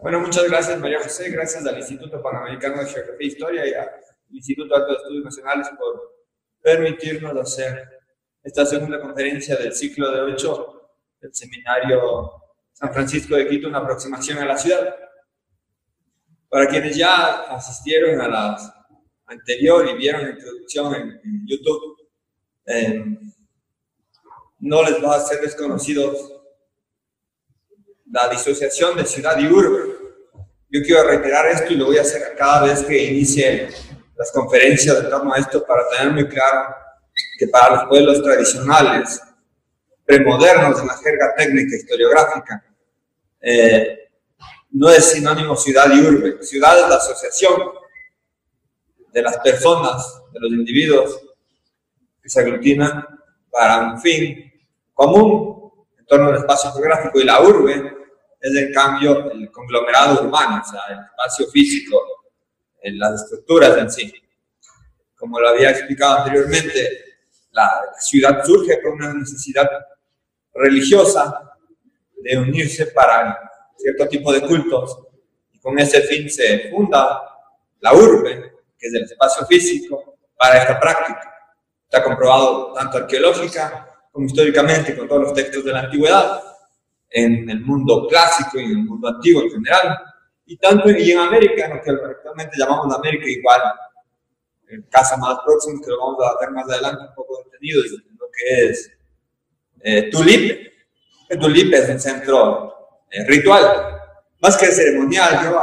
Bueno, muchas gracias, María José. Gracias al Instituto Panamericano de Geografía e Historia y al Instituto Alto de Estudios Nacionales por permitirnos hacer esta segunda conferencia del ciclo de 8 del Seminario San Francisco de Quito, una aproximación a la ciudad. Para quienes ya asistieron a la anterior y vieron la introducción en YouTube, no les va a ser desconocido la disociación de ciudad y urbe. Yo quiero reiterar esto y lo voy a hacer cada vez que inicie las conferencias en torno a esto para tener muy claro que para los pueblos tradicionales, premodernos en la jerga técnica historiográfica, no es sinónimo ciudad y urbe. Ciudad es la asociación de las personas, de los individuos que se aglutinan para un fin común en torno al espacio geográfico, y la urbe es en cambio el conglomerado urbano, o sea, el espacio físico, las estructuras en sí. Como lo había explicado anteriormente, la ciudad surge por una necesidad religiosa de unirse para cierto tipo de cultos, y con ese fin se funda la urbe, que es el espacio físico, para esta práctica. Está comprobado tanto arqueológica como históricamente con todos los textos de la antigüedad, en el mundo clásico y en el mundo antiguo en general, y en América, en lo que actualmente llamamos América, igual, el caso más próximo, que lo vamos a ver más adelante un poco detenido, es lo que es Tulipe. Tulipe es un centro ritual, más que ceremonial. Yo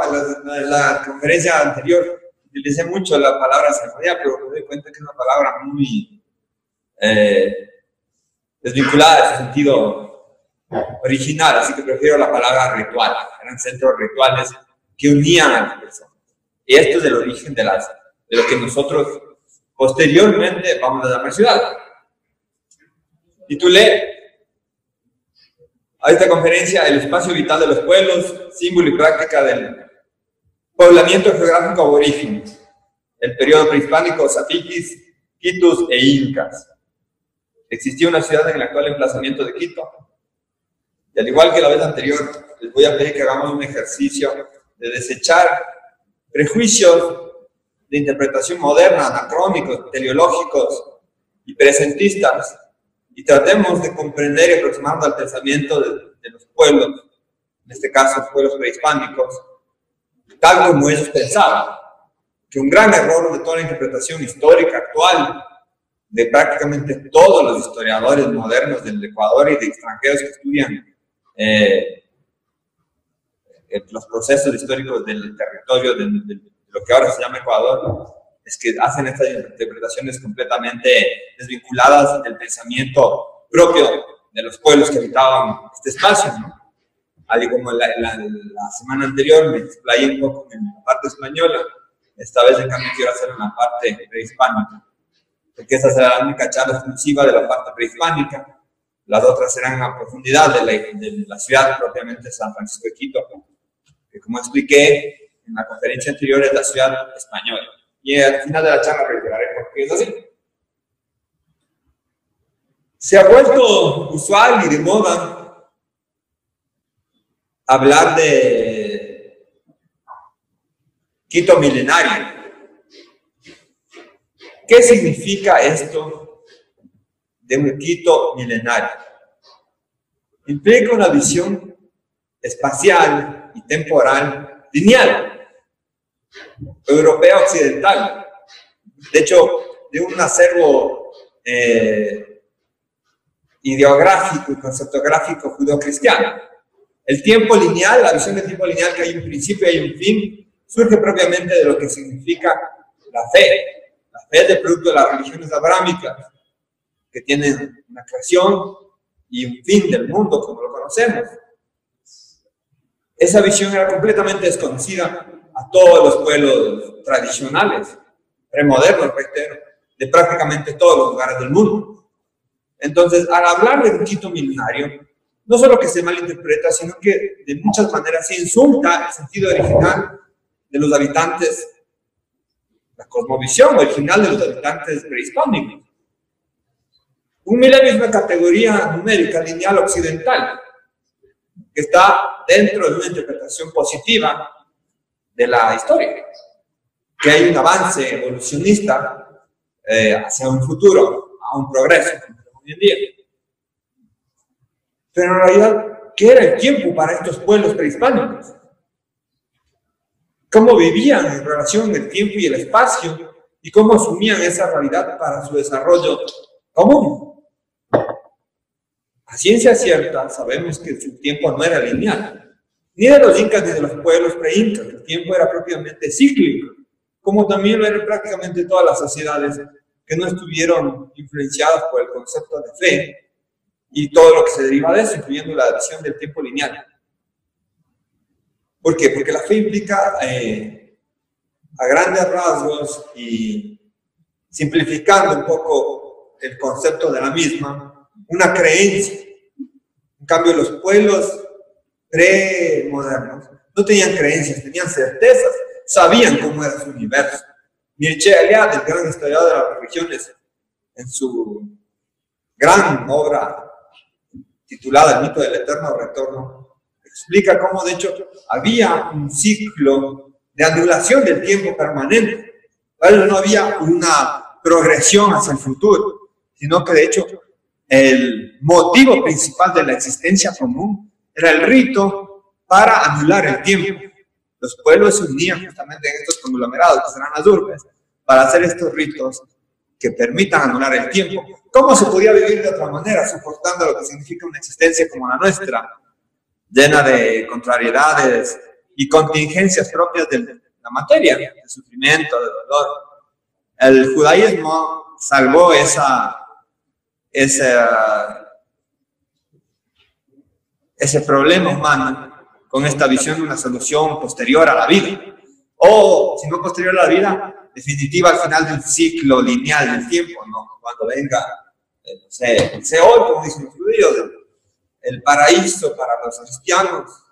en la conferencia anterior utilicé mucho la palabra ceremonial, pero me doy cuenta que es una palabra muy desvinculada de su sentido original, así que prefiero la palabra ritual. Eran centros rituales que unían a las personas. Y esto es el origen de lo que nosotros posteriormente vamos a llamar ciudad. Titulé a esta conferencia El espacio vital de los pueblos, símbolo y práctica del poblamiento geográfico aborigen, el periodo prehispánico, Zapiquis, Quitus e Incas. Existía una ciudad en el actual emplazamiento de Quito. Y al igual que la vez anterior, les voy a pedir que hagamos un ejercicio de desechar prejuicios de interpretación moderna, anacrónicos, teleológicos y presentistas, y tratemos de comprender y aproximarnos al pensamiento de los pueblos, en este caso los pueblos prehispánicos, tal como ellos pensaban. Que un gran error de toda la interpretación histórica actual de prácticamente todos los historiadores modernos del Ecuador y de extranjeros que estudian los procesos históricos del territorio de lo que ahora se llama Ecuador, es que hacen estas interpretaciones completamente desvinculadas del pensamiento propio de los pueblos que habitaban este espacio, ¿no? Al como la semana anterior me explayé un poco en la parte española, esta vez en cambio quiero hacer una parte prehispánica, porque esta será la única charla exclusiva de la parte prehispánica. Las otras serán a profundidad de la ciudad propiamente San Francisco de Quito, que como expliqué en la conferencia anterior es la ciudad española. Y al final de la charla reiteraré por qué es así. Se ha vuelto usual y de moda hablar de Quito milenario. ¿Qué significa esto de un Quito milenario? Implica una visión espacial y temporal lineal, europea occidental, de hecho, de un acervo ideográfico y conceptográfico judeocristiano. El tiempo lineal, la visión del tiempo lineal, que hay un principio y hay un fin, surge propiamente de lo que significa la fe. La fe es el producto de las religiones abrámicas, que tienen una creación y un fin del mundo como lo conocemos. Esa visión era completamente desconocida a todos los pueblos tradicionales, premodernos, reitero, de prácticamente todos los lugares del mundo. Entonces, al hablar de un Quito milenario, no solo que se malinterpreta, sino que de muchas maneras se insulta el sentido original de los habitantes, la cosmovisión original de los habitantes prehispánicos. Un milenio es una categoría numérica lineal occidental que está dentro de una interpretación positiva de la historia, que hay un avance evolucionista hacia un futuro, a un progreso, como hoy en día. Pero en realidad, ¿qué era el tiempo para estos pueblos prehispánicos? ¿Cómo vivían en relación el tiempo y el espacio? ¿Y cómo asumían esa realidad para su desarrollo común? A ciencia cierta, sabemos que su tiempo no era lineal, ni de los incas ni de los pueblos pre-incas. El tiempo era propiamente cíclico, como también lo eran prácticamente todas las sociedades que no estuvieron influenciadas por el concepto de fe y todo lo que se deriva de eso, incluyendo la visión del tiempo lineal. ¿Por qué? Porque la fe implica, a grandes rasgos y simplificando un poco el concepto de la misma, una creencia. En cambio, los pueblos premodernos no tenían creencias, tenían certezas, sabían cómo era su universo. Mircea Eliade, el gran historiador de las religiones, en su gran obra titulada El mito del eterno retorno, explica cómo de hecho había un ciclo de anulación del tiempo permanente. ¿Vale? No había una progresión hacia el futuro, sino que de hecho el motivo principal de la existencia común era el rito para anular el tiempo. Los pueblos se unían justamente en estos conglomerados, que serán las urbes, para hacer estos ritos que permitan anular el tiempo. ¿Cómo se podía vivir de otra manera, soportando lo que significa una existencia como la nuestra, llena de contrariedades y contingencias propias de la materia, de sufrimiento, de dolor? El judaísmo salvó ese problema humano con esta visión de una solución posterior a la vida, o si no posterior a la vida, definitiva al final del ciclo lineal del tiempo, ¿no? Cuando venga, no sé, el Seol, como dicen los judíos, el paraíso para los cristianos,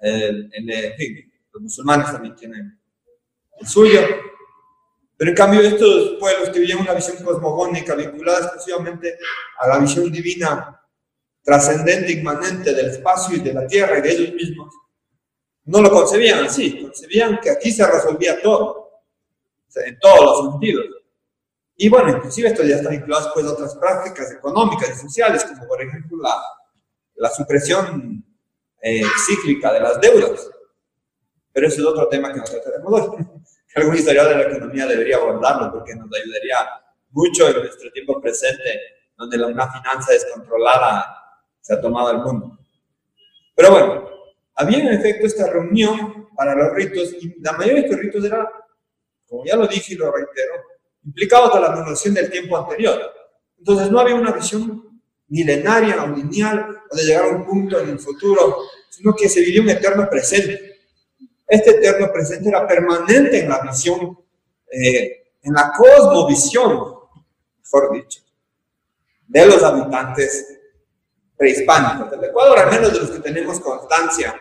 en fin, los musulmanes también tienen el suyo. Pero en cambio estos pueblos que vivían una visión cosmogónica vinculada exclusivamente a la visión divina trascendente, inmanente del espacio y de la tierra y de ellos mismos, no lo concebían así, concebían que aquí se resolvía todo, o sea, en todos los sentidos. Y bueno, inclusive esto ya está vinculado después a otras prácticas económicas y sociales, como por ejemplo la supresión cíclica de las deudas. Pero ese es otro tema que no trataremos hoy. Algún historiador de la economía debería abordarlo porque nos ayudaría mucho en nuestro tiempo presente, donde una finanza descontrolada se ha tomado el mundo. Pero bueno, había en efecto esta reunión para los ritos, y la mayoría de estos ritos era, como ya lo dije y lo reitero, implicados a la anulación del tiempo anterior. Entonces no había una visión milenaria o lineal o de llegar a un punto en el futuro, sino que se vivía un eterno presente. Este eterno presente era permanente en la visión, en la cosmovisión, mejor dicho, de los habitantes prehispánicos del Ecuador, al menos de los que tenemos constancia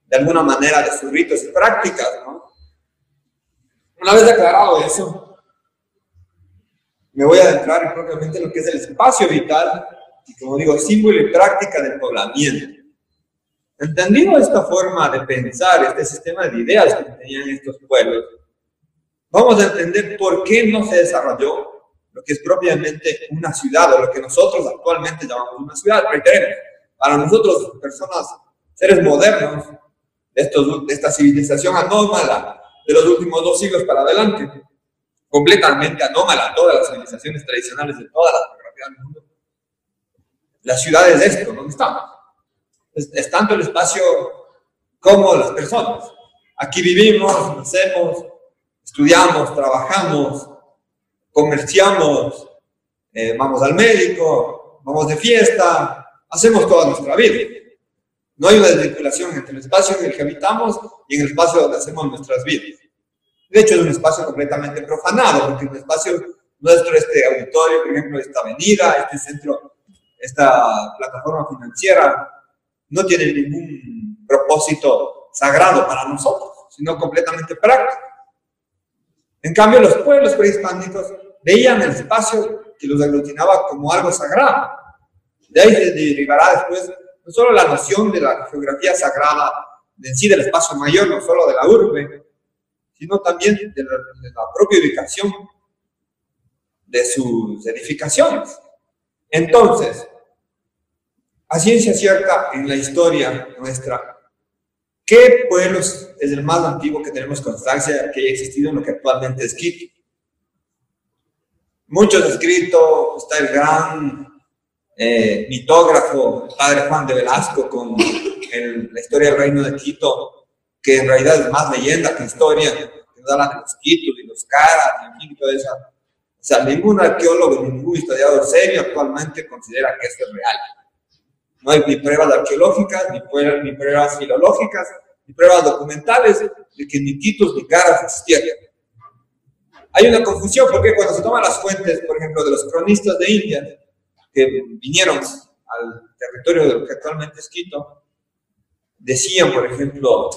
de alguna manera de sus ritos y prácticas, ¿no? Una vez aclarado eso, me voy a adentrar propiamente en lo que es el espacio vital y, como digo, símbolo y práctica del poblamiento. Entendido esta forma de pensar, este sistema de ideas que tenían estos pueblos, vamos a entender por qué no se desarrolló lo que es propiamente una ciudad, o lo que nosotros actualmente llamamos una ciudad. Reitero, para nosotros, personas, seres modernos, de esta civilización anómala de los últimos 2 siglos para adelante, completamente anómala a todas las civilizaciones tradicionales de toda la geografía del mundo, la ciudad es esto, ¿dónde estamos? Es tanto el espacio como las personas. Aquí vivimos, nacemos, estudiamos, trabajamos, comerciamos, vamos al médico, vamos de fiesta, hacemos toda nuestra vida. No hay una desvinculación entre el espacio en el que habitamos y en el espacio donde hacemos nuestras vidas. De hecho, es un espacio completamente profanado, porque el espacio nuestro, este auditorio, por ejemplo, esta avenida, este centro, esta plataforma financiera, no tiene ningún propósito sagrado para nosotros, sino completamente práctico. En cambio, los pueblos prehispánicos veían el espacio que los aglutinaba como algo sagrado. De ahí se derivará después no solo la noción de la geografía sagrada en sí del espacio mayor, no solo de la urbe, sino también de la propia ubicación de sus edificaciones. Entonces, a ciencia cierta, en la historia nuestra, ¿qué pueblo es el más antiguo que tenemos constancia que haya existido en lo que actualmente es Quito? Muchos escritos, está el gran mitógrafo, el padre Juan de Velasco, con la historia del reino de Quito, que en realidad es más leyenda que historia, que nos habla de los Quitos y los Caras, y en fin, toda esa. O sea, ningún arqueólogo, ningún historiador serio actualmente considera que esto es real. No hay ni pruebas arqueológicas, ni pruebas filológicas, ni pruebas documentales de que ni Quitos ni Caras existieran. Hay una confusión porque cuando se toman las fuentes, por ejemplo, de los cronistas de India, que vinieron al territorio de lo que actualmente es Quito, decían, por ejemplo,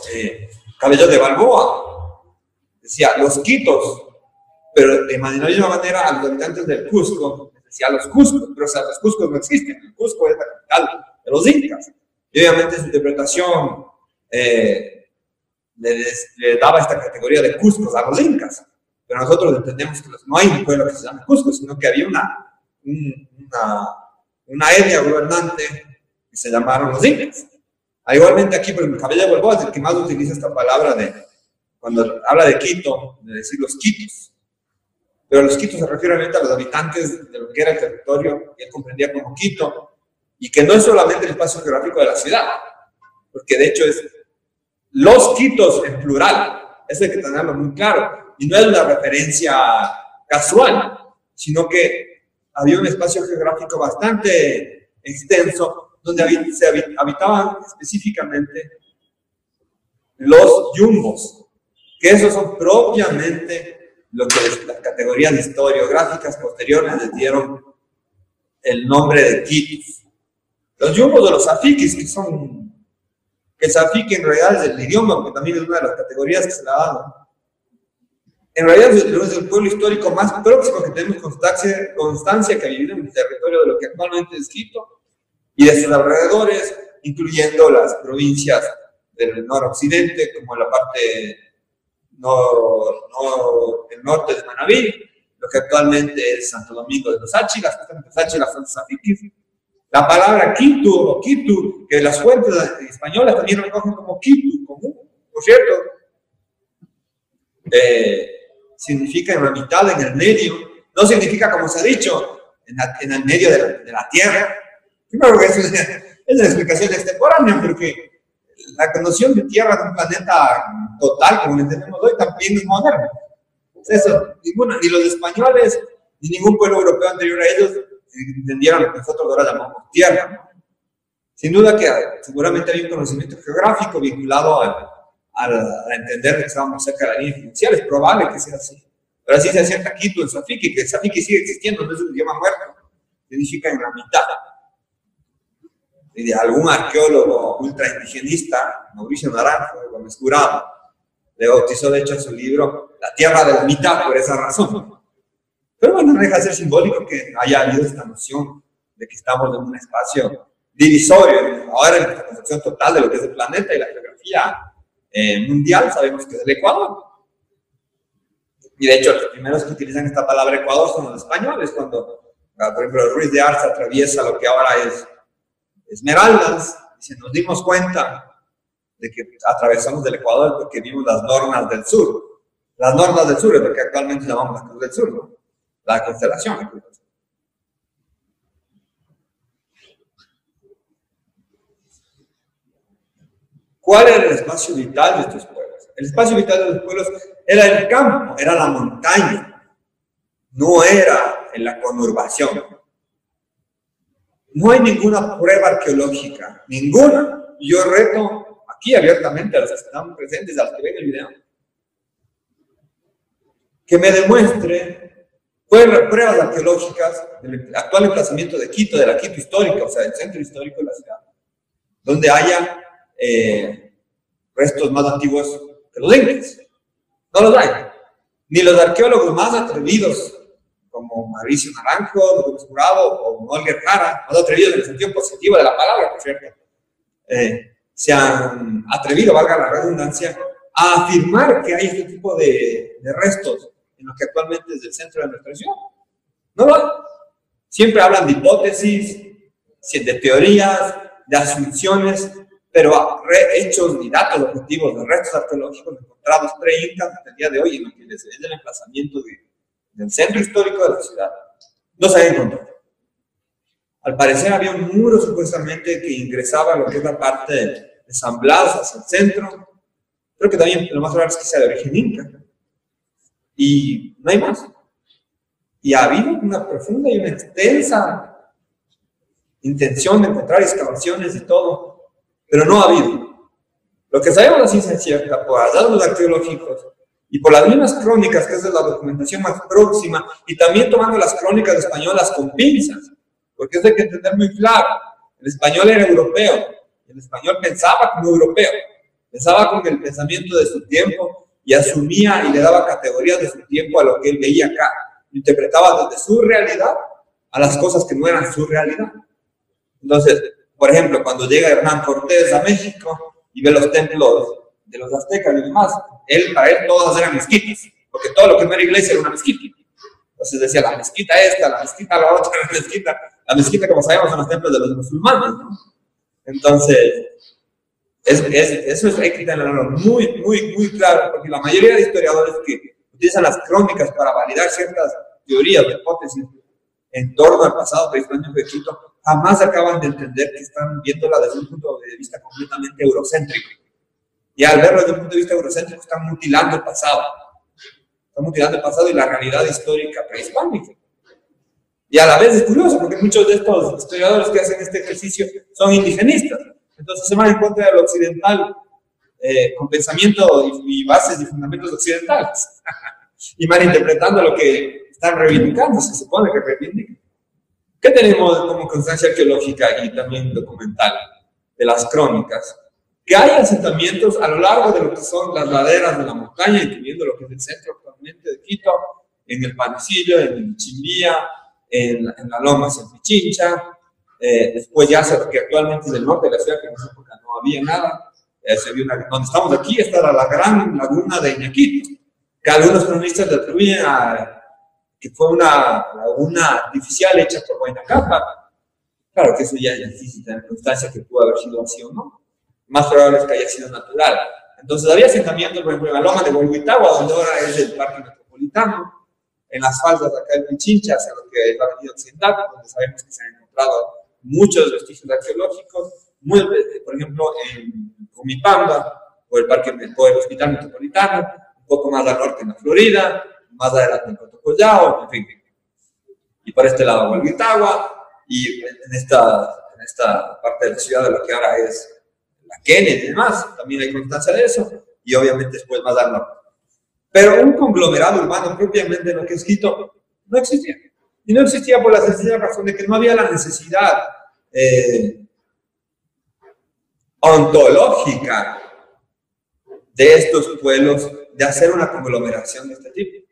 Cabello de Balboa, decía los Quitos, pero de la misma manera a los habitantes del Cusco, decía los Cuscos, pero o sea, los Cuscos no existen, el Cusco es la capital de los incas, y obviamente su interpretación le daba esta categoría de Cuscos a los incas, pero nosotros entendemos que no hay un pueblo que se llame Cusco, sino que había una etnia gobernante que se llamaron los incas. Igualmente aquí, por ejemplo, Cabello de Balboa es el que más utiliza esta palabra cuando habla de Quito, de decir los quitos. Pero los quitos se refieren realmente a los habitantes de lo que era el territorio que él comprendía como Quito, y que no es solamente el espacio geográfico de la ciudad, porque de hecho es los quitos en plural, eso hay que tenerlo muy claro, y no es una referencia casual, sino que había un espacio geográfico bastante extenso donde se habitaban específicamente los yumbos, que esos son propiamente lo que las categorías historiográficas posteriores les dieron el nombre de quitos. Los yumbos o los afiquis, que el afiqui en realidad es el idioma, porque también es una de las categorías que se le ha dado. En realidad es el pueblo histórico más próximo que tenemos constancia que ha vivido en el territorio de lo que actualmente es Quito y de sus alrededores, incluyendo las provincias del noroccidente, como la parte el norte de Manabí, lo que actualmente es Santo Domingo de los Áchilas, justamente los Áchilas son los afiquis. La palabra Quito o Quitu, que las fuentes españolas también recogen como Quitu, común, por cierto, significa en la mitad, en el medio, no significa, como se ha dicho, en el medio de la tierra. Primero que es una explicación extemporánea, porque la noción de tierra de un planeta total, como lo entendemos hoy, también es moderna. Eso, ni los españoles, ni ningún pueblo europeo anterior a ellos entendieron lo que nosotros ahora llamamos tierra, ¿no? Sin duda que seguramente hay un conocimiento geográfico vinculado a entender que estábamos cerca de la línea financiera, es probable que sea así. Pero así se acerca Quito, el Safiqui, que el Safiqui sigue existiendo, no es un idioma muerto, significa en la mitad. Y de algún arqueólogo ultraindigenista, Mauricio Naranjo, de Gómez Jurado, le bautizó de hecho en su libro La Tierra de la Mitad por esa razón. Pero bueno, no deja de ser simbólico que haya habido esta noción de que estamos en un espacio divisorio. Ahora en la concepción total de lo que es el planeta y la geografía mundial, sabemos que es el Ecuador. Y de hecho, los primeros que utilizan esta palabra Ecuador son los españoles, cuando, por ejemplo, Ruiz de Arza atraviesa lo que ahora es Esmeraldas, y se nos dimos cuenta de que atravesamos del Ecuador porque vimos las normas del sur. Las normas del sur es lo que actualmente llamamos la Cruz del Sur, ¿no? La constelación de Cruz del Sur. ¿Cuál era el espacio vital de estos pueblos? El espacio vital de los pueblos era el campo, era la montaña, no era en la conurbación. No hay ninguna prueba arqueológica, ninguna. Yo reto aquí abiertamente a los que están presentes, a los que ven el video, que me demuestre pruebas arqueológicas del actual emplazamiento de Quito, de la Quito histórica, o sea, del centro histórico de la ciudad, donde haya restos más antiguos que los incas. No los hay. Ni los arqueólogos más atrevidos, como Mauricio Naranjo, Gómez Jurado o Olger Jara, más atrevidos en el sentido positivo de la palabra, por cierto, se han atrevido, valga la redundancia, a afirmar que hay este tipo de restos en lo que actualmente es el centro de nuestra ciudad. No lo hay. Siempre hablan de hipótesis, de teorías, de asunciones, pero hechos ni datos objetivos de restos arqueológicos encontrados pre-incas hasta el día de hoy en lo que es el emplazamiento del centro histórico de la ciudad, no se han encontrado. Al parecer había un muro supuestamente que ingresaba a lo que es la parte de San Blas hacia el centro. Creo que también lo más probable es que sea de origen inca. Y no hay más. Y ha habido una profunda y una extensa intención de encontrar excavaciones y todo, pero no ha habido. Lo que sabemos la ciencia cierta, por hallazgos arqueológicos y por las mismas crónicas, que es de la documentación más próxima, y también tomando las crónicas españolas con pinzas, porque eso hay que entender muy claro. El español era europeo, el español pensaba como europeo, pensaba con el pensamiento de su tiempo y asumía y le daba categorías de su tiempo a lo que él veía acá. Interpretaba desde su realidad a las cosas que no eran su realidad. Entonces, por ejemplo, cuando llega Hernán Cortés a México y ve los templos de los aztecas y demás, para él todas eran mezquitas, porque todo lo que no era iglesia era una mezquita. Entonces decía, la mezquita esta, la mezquita la otra, la mezquita como sabemos son los templos de los musulmanes, ¿no? Entonces, eso hay que tenerlo muy, muy, muy claro, porque la mayoría de historiadores que utilizan las crónicas para validar ciertas teorías o hipótesis en torno al pasado prehispánico de Quito, jamás acaban de entender que están viéndola desde un punto de vista completamente eurocéntrico. Y al verlo desde un punto de vista eurocéntrico, están mutilando el pasado. Están mutilando el pasado y la realidad histórica prehispánica. Y a la vez es curioso, porque muchos de estos historiadores que hacen este ejercicio son indigenistas. Entonces se van en contra de lo occidental, con pensamiento y bases y fundamentos occidentales. Y malinterpretando lo que están reivindicando, se supone que reivindican. ¿Qué tenemos como constancia arqueológica y también documental de las crónicas? Que hay asentamientos a lo largo de lo que son las laderas de la montaña, incluyendo lo que es el centro actualmente de Quito, en el Panecillo, en el Chimbía, en la Loma en Pichincha, después ya hacia lo que actualmente es el norte de la ciudad, que en esa época no había nada, donde estamos aquí está la gran laguna de Iñaquito, que algunos cronistas le atribuyen a que fue una laguna artificial hecha por Huayna Cápac. Claro que eso ya es difícil tener constancia que pudo haber sido así o no. Más probable es que haya sido natural. Entonces había asentamientos, por ejemplo, en la Loma de Huehuetagua, donde ahora es el Parque Metropolitano, en las faldas de acá del Pichincha, hacia lo que es la Avenida Occidental, donde sabemos que se han encontrado muchos vestigios arqueológicos, por ejemplo, en Comipamba, o el Hospital Metropolitano, un poco más al norte en la Florida, más adelante en Cotocollao, en fin. Y por este lado Huehuetagua, y en esta parte de la ciudad de lo que ahora es la Kennedy y demás, también hay constancia de eso, y obviamente después más al norte. Pero un conglomerado urbano propiamente en lo que es Quito no existía. Y no existía por la sencilla razón de que no había la necesidad ontológica de estos pueblos de hacer una conglomeración de este tipo.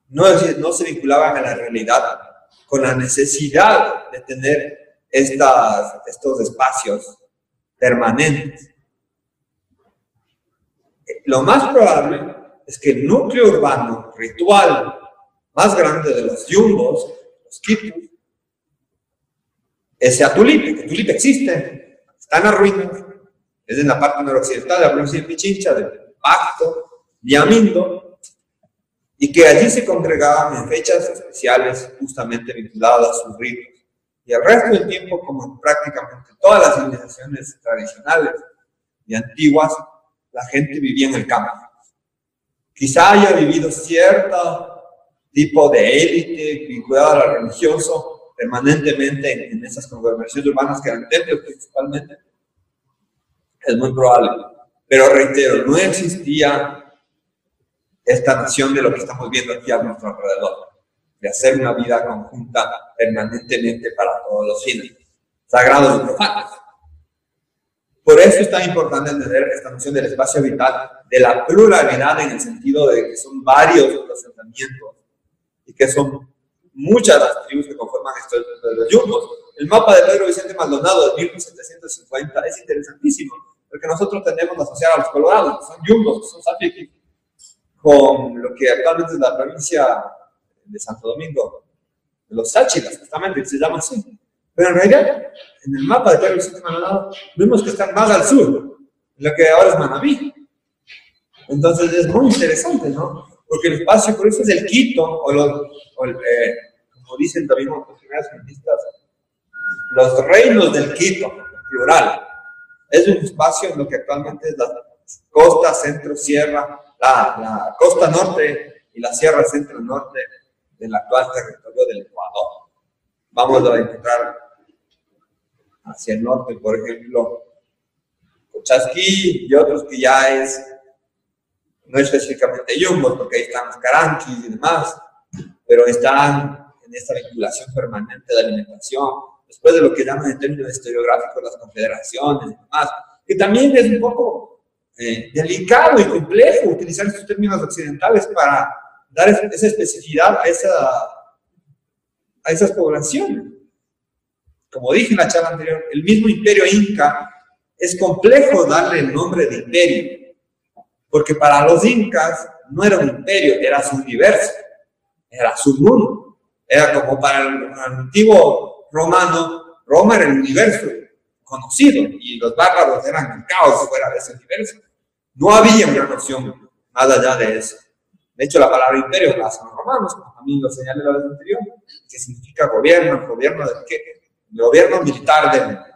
No se vinculaban a la realidad con la necesidad de tener estos espacios permanentes. Lo más probable es que el núcleo urbano ritual más grande de los yumbos, los quitos, sea Tulipe, que Tulipe existe, está en las ruinas, es en la parte noroccidental de la provincia de Pichincha, del Pacto, Yamindo, y que allí se congregaban en fechas especiales justamente vinculadas a sus ritos. Y el resto del tiempo, como en prácticamente todas las civilizaciones tradicionales y antiguas, la gente vivía en el campo. Quizá haya vivido cierto tipo de élite vinculada a lo religioso permanentemente en esas conglomeraciones urbanas que eran templos principalmente. Es muy probable. Pero reitero, no existía esta nación de lo que estamos viendo aquí a nuestro alrededor, de hacer una vida conjunta permanentemente para todos los fines, sagrados y profanos. Por eso es tan importante entender esta noción del espacio vital, de la pluralidad en el sentido de que son varios los asentamientos y que son muchas las tribus que conforman estos yumbos. el mapa de Pedro Vicente Maldonado de 1750 es interesantísimo, porque nosotros tendemos a asociar a los colorados, que son yumbos, que son safiquis, con lo que actualmente es la provincia de Santo Domingo, de los Sáchilas, justamente, que se llama así. Pero en realidad, en el mapa de Pedro Vicente Maldonado, vemos que están más al sur, lo que ahora es Manabí. Entonces es muy interesante, ¿no? Porque el espacio, por eso es el Quito, como dicen también los primeros feministas, los reinos del Quito, plural. Es un espacio en lo que actualmente es la costa centro-sierra, la costa norte y la sierra centro-norte del actual territorio del Ecuador. Vamos a encontrar hacia el norte, por ejemplo, Cochasquí y otros que ya no específicamente yumbos, porque ahí están los caranquis y demás, pero están en esta vinculación permanente de alimentación, después de lo que llaman en términos historiográficos las confederaciones y demás, que también es un poco delicado y complejo utilizar estos términos occidentales para dar esa especificidad a esas poblaciones. Como dije en la charla anterior, el mismo imperio inca es complejo darle el nombre de imperio, porque para los incas no era un imperio, era su universo, era su mundo. Era como para el antiguo romano, Roma era el universo conocido y los bárbaros eran el caos fuera de ese universo. No había una noción más allá de eso. De hecho, la palabra imperio la hacen los romanos, como también lo señalé la vez anterior, que significa gobierno gobierno militar del imperio.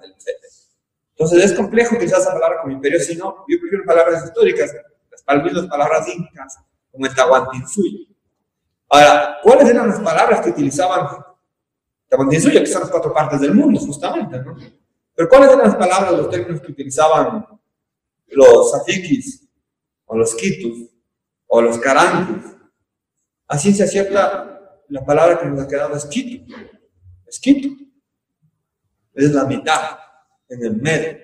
Entonces es complejo utilizar esa palabra como imperio, sino yo prefiero palabras históricas, las palabras incas, como el Tahuantinsuyo. Ahora, ¿cuáles eran las palabras que utilizaban Tahuantinsuyo, que son las 4 partes del mundo, justamente, ¿no? Pero ¿cuáles eran las palabras, los términos que utilizaban los safiquis, o los quitus, o los caranquis? A ciencia cierta, la palabra que nos ha quedado es quitu. Es quitu. Es la mitad, en el medio.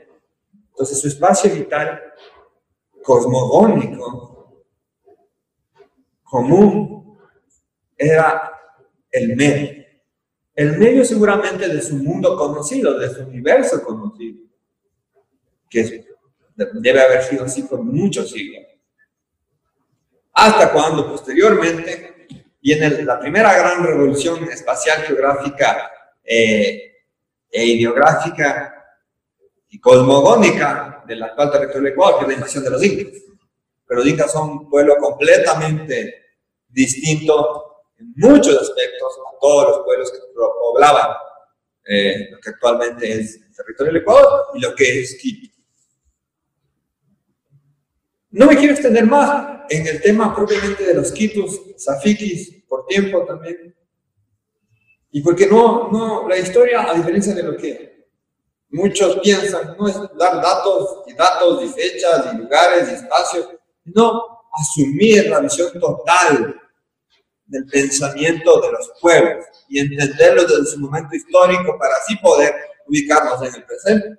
Entonces su espacio vital cosmogónico común era el medio. El medio seguramente de su mundo conocido, de su universo conocido, que debe haber sido así por muchos siglos. Hasta cuando posteriormente viene la primera gran revolución espacial, geográfica e ideográfica y cosmogónica del actual territorio del Ecuador, que es la invasión de los incas. Pero los incas son un pueblo completamente distinto en muchos aspectos a todos los pueblos que poblaban lo que actualmente es el territorio del Ecuador y lo que es Quito. No me quiero extender más en el tema propiamente de los quitus, safiquis, por tiempo también. Y porque la historia, a diferencia de lo que muchos piensan, no es dar datos y fechas y lugares y espacios, sino asumir la visión total del pensamiento de los pueblos y entenderlo desde su momento histórico para así poder ubicarnos en el presente.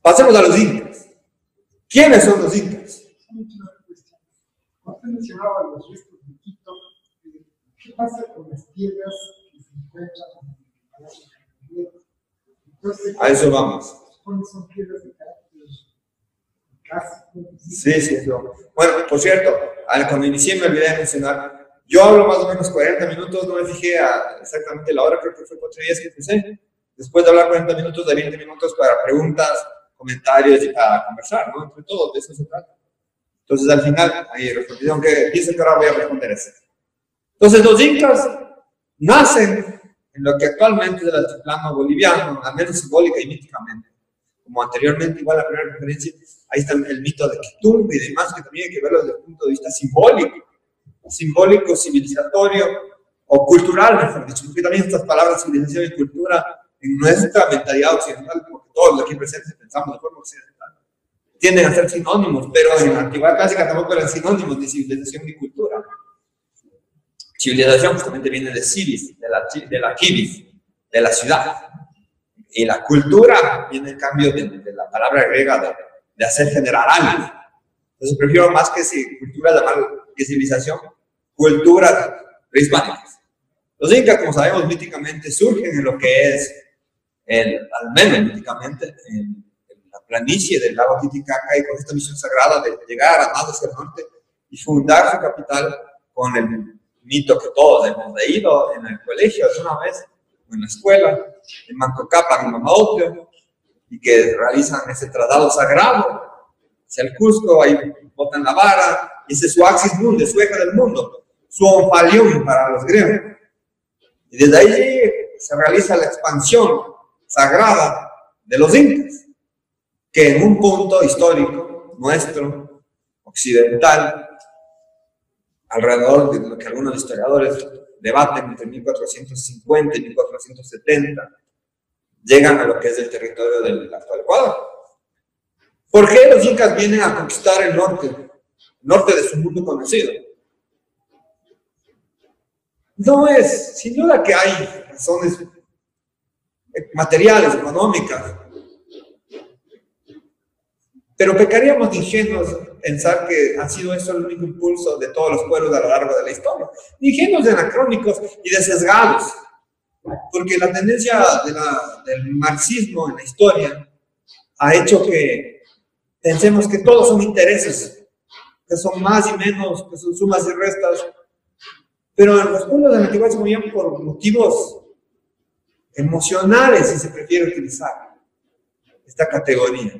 Pasemos a los incas. ¿Quiénes son los incas? Usted mencionaba los restos de Quito. ¿Qué pasa con las piedras que se encuentran en el Palacio de Entonces, a eso vamos. Son piedras de carácter clásico. Sí, eso. Bueno, por cierto, cuando inicié me olvidé de mencionar, yo hablo más o menos 40 minutos, no me fijé exactamente la hora, creo que fue 4 días que empecé. Después de hablar 40 minutos, de 20 minutos para preguntas, comentarios y para conversar, ¿no? Entre todos, de eso se trata. Entonces, al final, ahí respondí, aunque pienso que ahora voy a responder eso. Entonces, los incas nacen en lo que actualmente es el altiplano boliviano, al menos simbólica y míticamente. Como anteriormente, igual la primera referencia, ahí está el mito de Quitumbe y demás, que también hay que verlo desde el punto de vista simbólico, civilizatorio o cultural, mejor dicho, porque también estas palabras civilización y cultura en nuestra mentalidad occidental, porque todos los aquí presentes pensamos de forma occidental, tienden a ser sinónimos, pero en la antigüedad clásica tampoco eran sinónimos de civilización ni cultura. Civilización justamente viene de civis, de la civis, de la ciudad. Y la cultura viene en cambio de la palabra griega de hacer generar algo. Entonces prefiero más que cultura llamar que civilización, culturas prehispánicas. Los incas, como sabemos, míticamente surgen en lo que es, al menos míticamente, en la planicie del lago Titicaca, y con esta misión sagrada de llegar a más hacia el norte y fundar su capital con el mito que todos hemos leído en el colegio alguna vez, o en la escuela, en Manco Cápac, en Mamaotio, y que realizan ese tratado sagrado hacia el Cusco, ahí botan la vara, y ese es su axis mundi, su eje del mundo, su onfalión para los griegos. Y desde ahí se realiza la expansión sagrada de los incas, que en un punto histórico nuestro, occidental, alrededor de lo que algunos historiadores debaten entre 1450 y 1470, llegan a lo que es el territorio del actual Ecuador. ¿Por qué los incas vienen a conquistar el norte de su mundo conocido? No es, sin duda que hay razones materiales, económicas, pero pecaríamos de ingenuos pensar que ha sido eso el único impulso de todos los pueblos a lo largo de la historia. Ingenuos, de anacrónicos y de sesgados, porque la tendencia del marxismo en la historia ha hecho que pensemos que todos son intereses, que son más y menos, que son sumas y restas. Pero en los pueblos de la antigüedad se movían por motivos emocionales, si se prefiere utilizar esta categoría.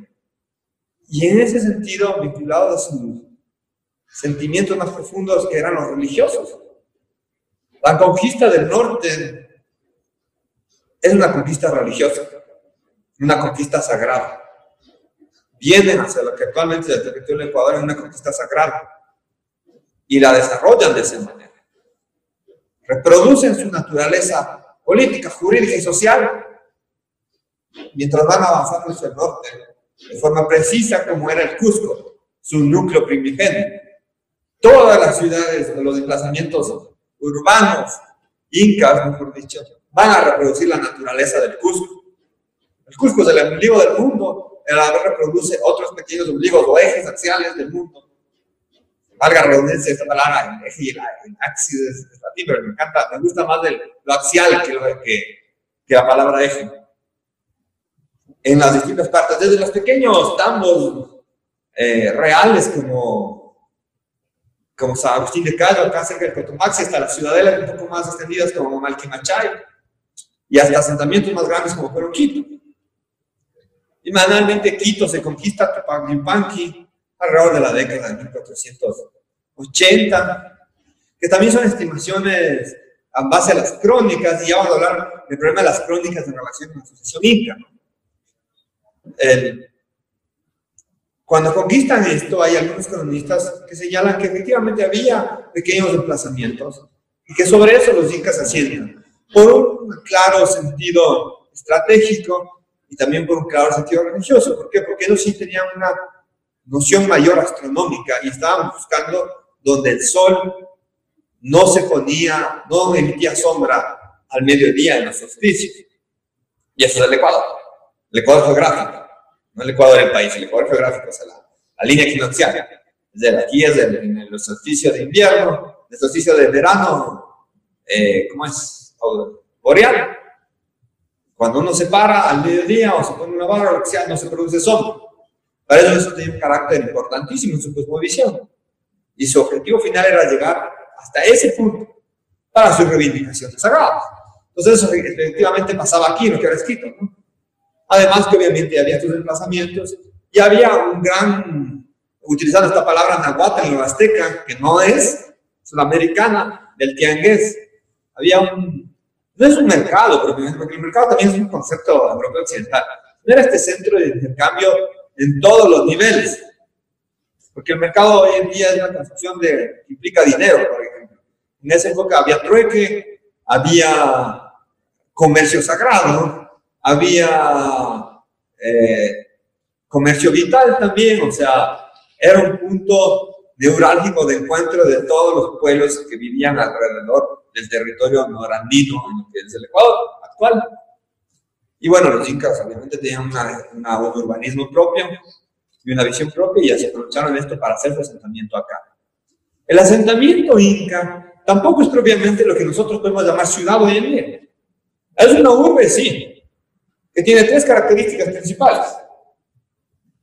Y en ese sentido, vinculados a sus sentimientos más profundos, que eran los religiosos. La conquista del norte es una conquista religiosa, una conquista sagrada. Vienen hacia lo que actualmente es el territorio del Ecuador, es una conquista sagrada, y la desarrollan de esa manera. Reproducen su naturaleza política, jurídica y social mientras van avanzando hacia el norte, de forma precisa como era el Cusco, su núcleo primigenio. Todas las ciudades de los desplazamientos urbanos, incas, mejor dicho, van a reproducir la naturaleza del Cusco. El Cusco es el ombligo del mundo, a la vez reproduce otros pequeños ombligos o ejes axiales del mundo. Valga redundancia esta palabra, el eje y el axis es latín, pero me gusta más lo axial que la palabra eje. En las distintas partes, desde los pequeños tambos reales como San Agustín de Cayo, acá cerca de Cotopaxi, hasta las ciudadelas un poco más extendidas como Malquimachay, y hasta asentamientos más grandes como fueron Quito. Y banalmente Quito se conquista Tupac-Yupanqui alrededor de la década de 1480, que también son estimaciones en base a las crónicas, y ya vamos a hablar del problema de las crónicas en relación con la sucesión inca. Cuando conquistan esto, hay algunos cronistas que señalan que efectivamente había pequeños desplazamientos y que sobre eso los incas ascienden por un claro sentido estratégico y también por un claro sentido religioso. ¿Por qué? Porque ellos sí tenían una noción mayor astronómica y estaban buscando donde el sol no se ponía, no emitía sombra al mediodía en los solsticios. Y eso es el Ecuador geográfico, no el Ecuador del país, el Ecuador geográfico, o sea, la línea equinoccial. Desde aquí es el solsticio de invierno, el solsticio de verano, ¿cómo es? Boreal. Cuando uno se para al mediodía o se pone una barra, lo que sea, no se produce sombra. Para eso tiene un carácter importantísimo en su cosmovisión. Y su objetivo final era llegar hasta ese punto para su reivindicación sagrada. Entonces eso efectivamente pasaba aquí en lo que era escrito, ¿no? Además que obviamente había estos desplazamientos y había un gran, utilizando esta palabra nahuatl en lo azteca, que no es sudamericana, del tiangués. Había no es un mercado, porque el mercado también es un concepto europeo occidental. No era este centro de intercambio en todos los niveles, porque el mercado hoy en día es una transacción que implica dinero, por ejemplo. En esa época había trueque, había comercio sagrado, había comercio vital también, o sea, era un punto neurálgico de encuentro de todos los pueblos que vivían alrededor del territorio norandino, en lo que es el Ecuador actual. Y bueno, los incas obviamente tenían un urbanismo propio y una visión propia, y así aprovecharon esto para hacer su asentamiento acá. El asentamiento inca tampoco es propiamente lo que nosotros podemos llamar ciudad hoy en día. Es una urbe, sí, que tiene tres características principales.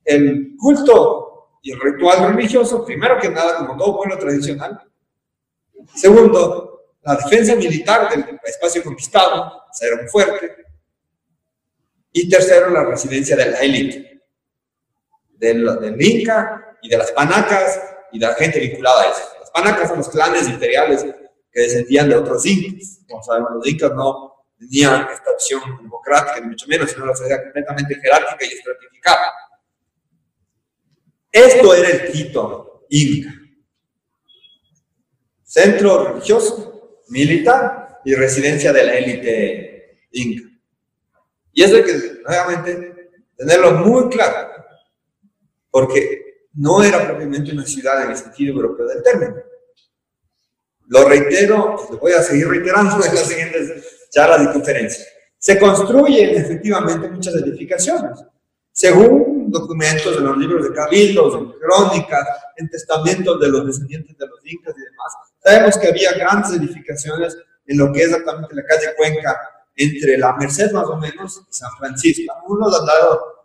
El culto y el ritual religioso, primero que nada, como todo pueblo tradicional. Segundo, la defensa militar del espacio conquistado, ser un fuerte. Y tercero, la residencia de la élite, del Inca y de las panacas y de la gente vinculada a eso. Las panacas son los clanes imperiales que descendían de otros incas. Como sabemos, los incas no tenían esta opción democrática, ni mucho menos, sino la sociedad completamente jerárquica y estratificada. Esto era el Quito inca. Centro religioso, militar y residencia de la élite inca. Y eso hay que, nuevamente, tenerlo muy claro, porque no era propiamente una ciudad en el sentido europeo del término. Lo reitero, lo voy a seguir reiterando en las siguientes charlas y conferencias. Se construyen efectivamente muchas edificaciones, según documentos de los libros de cabildos, en crónicas, en testamentos de los descendientes de los incas y demás. Sabemos que había grandes edificaciones en lo que es exactamente la calle Cuenca, entre la Merced más o menos y San Francisco. Algunos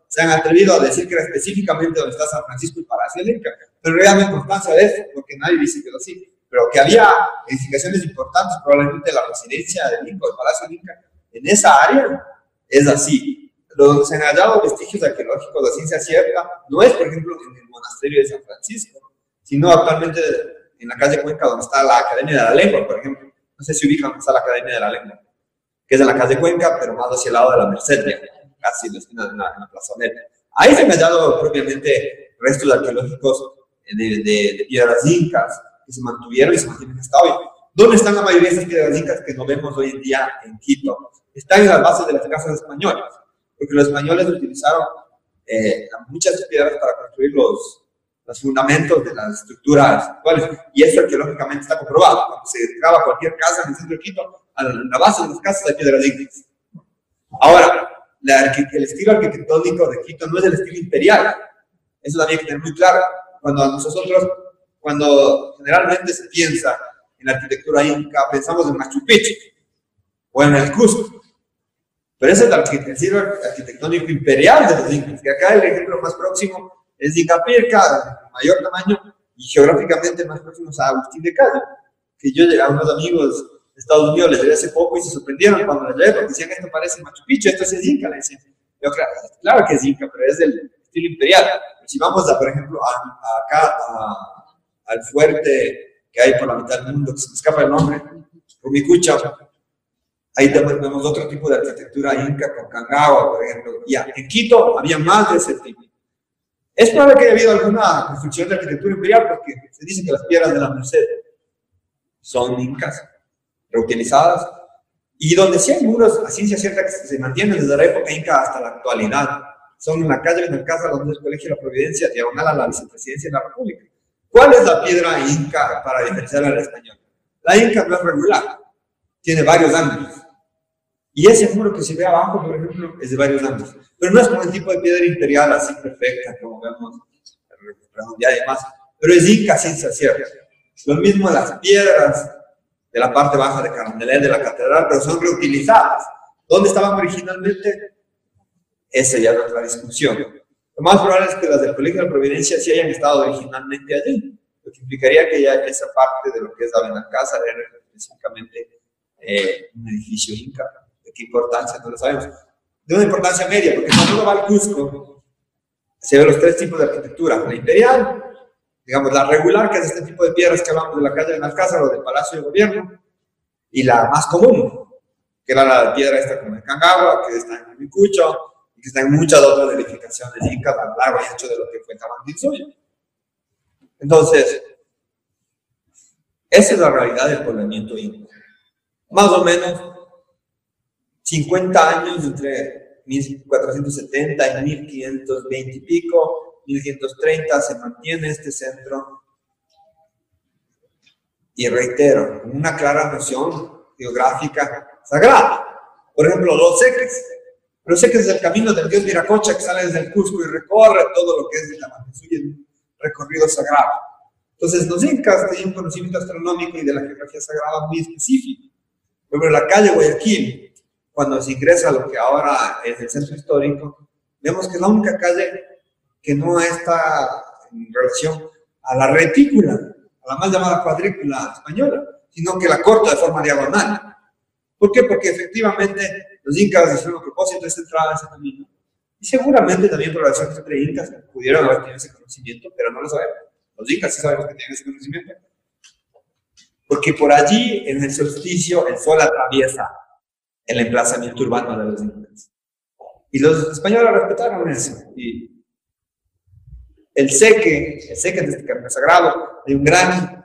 se han atrevido a decir que era específicamente donde está San Francisco y Palacio del Inca, pero realmente constancia de eso, porque nadie dice que lo sí. Pero que había edificaciones importantes, probablemente la residencia del Inca o el Palacio del Inca, en esa área es así. Donde se han hallado vestigios arqueológicos de ciencia cierta, no es, por ejemplo, en el monasterio de San Francisco, sino actualmente en la calle Cuenca, donde está la Academia de la Lengua, por ejemplo. No sé si ubican dónde está la Academia de la Lengua, que es en la calle Cuenca, pero más hacia el lado de la Merced, casi en la esquina de la plazoleta. Ahí se han hallado propiamente restos arqueológicos de piedras incas, que se mantuvieron y se mantienen hasta hoy. ¿Dónde están la mayoría de esas piedras incas que no vemos hoy en día en Quito? Están en las bases de las casas españolas, porque los españoles utilizaron muchas piedras para construir los fundamentos de las estructuras actuales, y eso arqueológicamente está comprobado. Cuando se graba cualquier casa en el centro de Quito, a la base de las casas hay piedras incas. Ahora, el estilo arquitectónico de Quito no es el estilo imperial, eso también hay que tener muy claro. Cuando generalmente se piensa en la arquitectura inca, pensamos en Machu Picchu o en el Cusco, pero ese es el estilo arquitectónico imperial de los incas, que acá el ejemplo más próximo es Ingapirca, de mayor tamaño y geográficamente más próximo a Agustín de Cayo, que yo llegué a unos amigos de Estados Unidos, les llegué hace poco y se sorprendieron cuando les llegué, porque decían, esto parece Machu Picchu, esto es inca, le decían. Yo, claro que es inca, pero es del estilo imperial. Si vamos, por ejemplo, acá al fuerte que hay por la mitad del mundo, que se me escapa el nombre, Rumicucha, ahí también vemos otro tipo de arquitectura inca, con Cangagua, por ejemplo. Ya, en Quito había más de ese tipo. Es probable que haya habido alguna construcción de arquitectura imperial, porque se dice que las piedras de la Merced son incas, reutilizadas, y donde sí hay muros a ciencia cierta que se mantienen desde la época inca hasta la actualidad. Son en la calle Benalcázar, donde es el Colegio de la Providencia, diagonal a la Vicepresidencia de la República. ¿Cuál es la piedra inca para diferenciarla del español? La inca no es regular, tiene varios ángulos. Y ese muro que se ve abajo, por ejemplo, es de varios ángulos. Pero no es como el tipo de piedra imperial así perfecta, como vemos, redondeada y demás. Pero es inca ciencia cierta. Lo mismo las piedras de la parte baja de Carondelet, de la catedral, pero son reutilizadas. ¿Dónde estaban originalmente? Esa ya es otra discusión. Lo más probable es que las del Colegio de la Providencia sí hayan estado originalmente allí, lo que implicaría que ya esa parte de lo que es la Benalcázar era específicamente un edificio inca. ¿De qué importancia? No lo sabemos. De una importancia media, porque cuando uno va al Cusco, se ven los tres tipos de arquitectura: la imperial, digamos la regular, que es este tipo de piedras que hablamos de la calle Benalcázar o del Palacio de Gobierno, y la más común, que era la piedra esta como de Cangagua, que está en Micucho, y que está en muchas otras edificaciones incas a lo largo y ancho de lo que fue Tamantinsuyo. Entonces, esa es la realidad del poblamiento inca. Más o menos 50 años entre 1470 y 1520 y pico, 1530 se mantiene este centro. Y reitero, con una clara noción geográfica sagrada. Por ejemplo, los Seques. Los Seques es el camino del dios Viracocha que sale desde el Cusco y recorre todo lo que es de Tamantinsuyo, un recorrido sagrado. Entonces, los incas tenían un conocimiento astronómico y de la geografía sagrada muy específico. Por ejemplo, la calle Guayaquil, cuando se ingresa a lo que ahora es el centro histórico, vemos que es la única calle que no está en relación a la retícula, a la mal llamada cuadrícula española, sino que la corta de forma diagonal. ¿Por qué? Porque efectivamente los incas hicieron a propósito de esa entrada a ese camino. Y seguramente también por relaciones entre incas pudieron haber tenido ese conocimiento, pero no lo sabemos. Los incas sí sabemos que tienen ese conocimiento. Porque por allí, en el solsticio, el sol atraviesa el emplazamiento urbano de los incas. Y los españoles respetaron eso. Y el seque de este camino sagrado, de un gran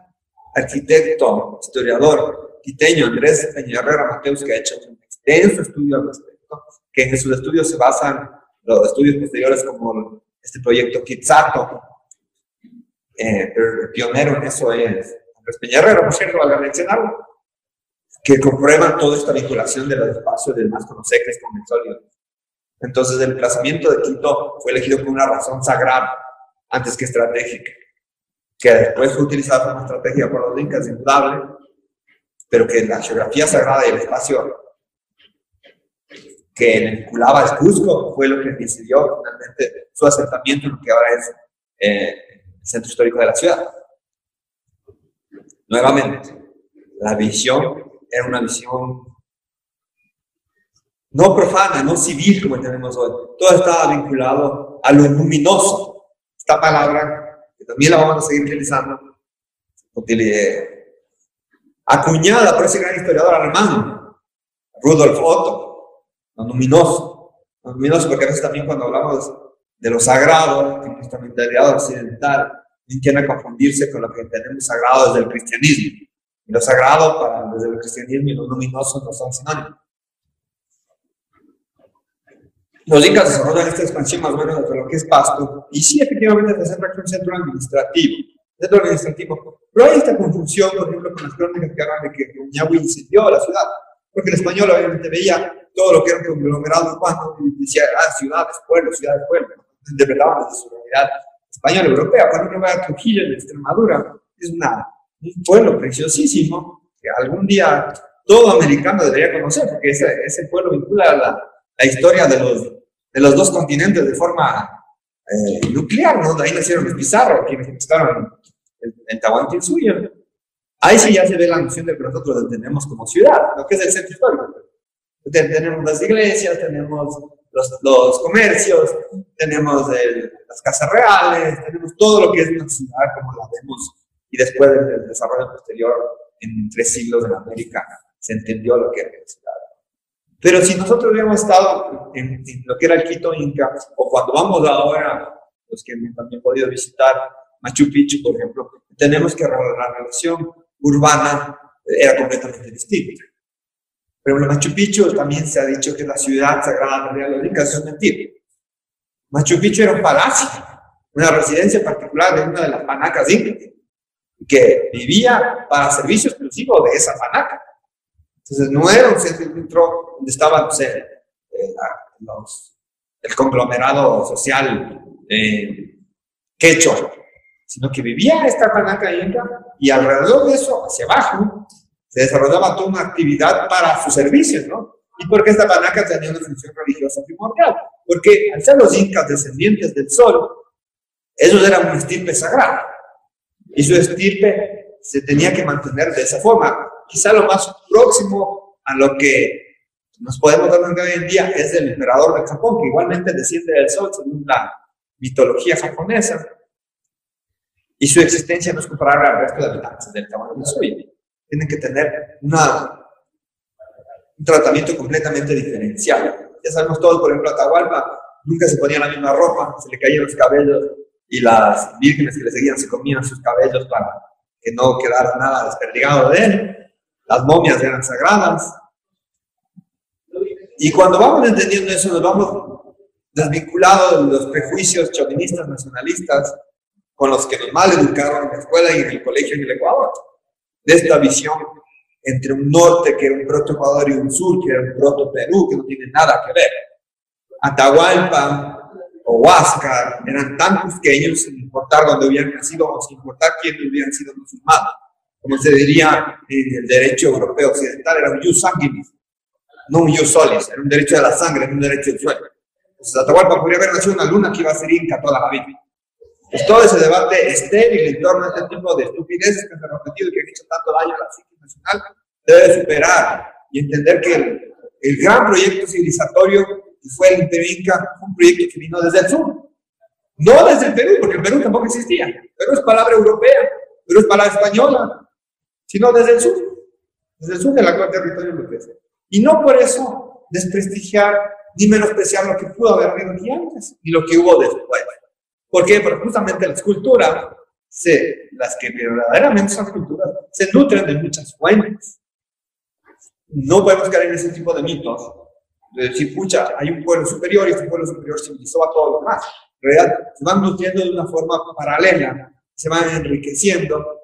arquitecto, historiador quiteño, Andrés Peña Herrera Mateus, que ha hecho un extenso estudio al respecto, que en sus estudios se basan los estudios posteriores como este proyecto Quitzato, pero el pionero en eso es Andrés Peña Herrera, por cierto, valga mencionarlo, que comprueban toda esta vinculación de los espacios del más con los seques con el sólido. Entonces el emplazamiento de Quito fue elegido por una razón sagrada, antes que estratégica, que después fue utilizada como estrategia por los incas, indudable, pero que la geografía sagrada y el espacio que le vinculaba a Cusco fue lo que decidió finalmente su asentamiento en lo que ahora es el centro histórico de la ciudad. Nuevamente, la visión era una visión no profana, no civil como tenemos hoy. Todo estaba vinculado a lo luminoso. Esta palabra, que también la vamos a seguir utilizando, acuñada por ese gran historiador alemán, Rudolf Otto. Lo luminoso porque a veces también cuando hablamos de lo sagrado, en nuestra mentalidad occidental, tiende a confundirse con lo que entendemos sagrado desde el cristianismo. Y lo sagrado desde el cristianismo y lo luminoso no son sinónimos. Los incas desarrollan esta expansión más o menos de lo que es Pasto, y sí, efectivamente, se centra en un centro administrativo. Pero hay esta confusión, por ejemplo, con las crónicas que hablan de que Rumiñahui incendió la ciudad, porque el español obviamente veía todo lo que era un conglomerado urbano y decía, ciudades, pueblos, interpretaban desde su realidad española, europea. Cuando uno va a Trujillo, en Extremadura, es un pueblo preciosísimo que algún día todo americano debería conocer, porque ese pueblo vincula la historia de los dos continentes de forma nuclear, ¿no? De ahí nacieron los Pizarro, quienes conquistaron el Tahuantinsuyo. Ahí sí ya se ve la noción de que nosotros entendemos como ciudad, lo que es el centro histórico. Tenemos las iglesias, tenemos los comercios, tenemos las casas reales, tenemos todo lo que es una ciudad como la vemos. Y después del desarrollo posterior, en 3 siglos en América, se entendió lo que era la ciudad. Pero si nosotros hubiéramos estado en lo que era el Quito Inca, o cuando vamos ahora, los que también han podido visitar Machu Picchu, por ejemplo, tenemos que la relación urbana era completamente distinta. Pero en Machu Picchu también se ha dicho que la ciudad sagrada de los incas es mentira. Machu Picchu era un palacio, una residencia particular de una de las panacas incas, que vivía para servicio exclusivo de esa panaca. Entonces no era un centro donde estaba, no sé, el conglomerado social quechua, sino que vivía esta panaca inca y alrededor de eso, hacia abajo, se desarrollaba toda una actividad para sus servicios, ¿no? Y porque esta panaca tenía una función religiosa primordial, porque al ser los incas descendientes del sol, ellos eran una estirpe sagrada, y su estirpe se tenía que mantener de esa forma. Quizá lo más próximo a lo que nos podemos dar hoy en día es el emperador de Japón, que igualmente desciende del sol según la mitología japonesa, y su existencia no es comparable al resto de habitantes del Tahuantinsuyo. Tienen que tener un tratamiento completamente diferenciado. Ya sabemos todos, por ejemplo, Atahualpa nunca se ponía la misma ropa, se le caían los cabellos y las vírgenes que le seguían se comían sus cabellos para que no quedara nada desperdigado de él. Las momias eran sagradas. Y cuando vamos entendiendo eso, nos vamos desvinculados de los prejuicios chauvinistas, nacionalistas, con los que nos mal educaron en la escuela y en el colegio en el Ecuador. De esta visión entre un norte que era un proto-Ecuador y un sur que era un proto-Perú, que no tiene nada que ver. Atahualpa o Huáscar eran tan cusqueños sin importar dónde hubieran nacido o sin importar quiénes hubieran sido musulmanes. Como se diría en el derecho europeo occidental, era un jus sanguinis, no un jus solis, era un derecho de la sangre, no un derecho del suelo. Entonces Atahualpa podría haber nacido una luna que iba a ser inca toda la vida. Pues todo ese debate estéril en torno a este tipo de estupideces que se han repetido y que han hecho tanto daño a la psique nacional debe superar y entender que el gran proyecto civilizatorio que fue el Imperio Inca fue un proyecto que vino desde el sur, no desde el Perú, porque el Perú tampoco existía. Perú es palabra europea, Perú es palabra española, sino desde el sur del actual territorio europeo. Y no por eso desprestigiar ni menospreciar lo que pudo haber habido aquí antes y lo que hubo después. ¿Por qué? Porque justamente las culturas, las que verdaderamente son culturas, se nutren de muchas fuentes. No podemos caer en ese tipo de mitos, de decir, pucha, hay un pueblo superior y este pueblo superior civilizó a todos los demás. En realidad, se van nutriendo de una forma paralela, se van enriqueciendo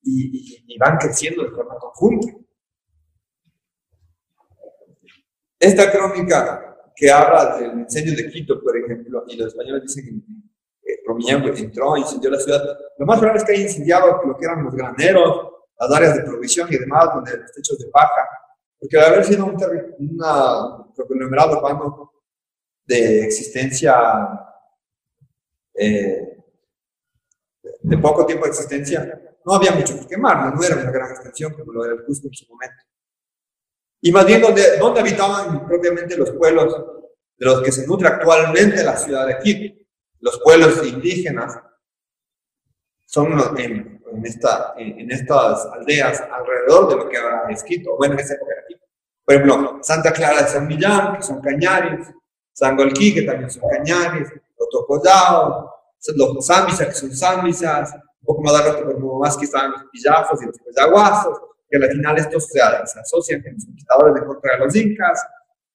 y van creciendo de forma conjunta. Esta crónica que habla del incendio de Quito, por ejemplo, y los españoles dicen que Romiñán entró e incendió la ciudad, lo más probable es que haya incendiado lo que eran los graneros, las áreas de provisión y demás, donde los techos de paja, porque al haber sido un conglomerado urbano de existencia, de poco tiempo de existencia, no había mucho que quemar, no era una gran extensión como lo era el Cusco en su momento. Y más bien, ¿dónde habitaban propiamente los pueblos de los que se nutre actualmente la ciudad de Quito? Los pueblos indígenas son en estas aldeas alrededor de lo que ahora es Quito, bueno, en esa época era Quito. Por ejemplo, Santa Clara de San Millán, que son cañaris, Sangolquí, que también son cañaris, Otocollao, los Zambisa, que son zambisas, un poco más adelante, como más que estaban los pillafos y los peyaguazos, que al final estos se asocian con los conquistadores de contra de los incas,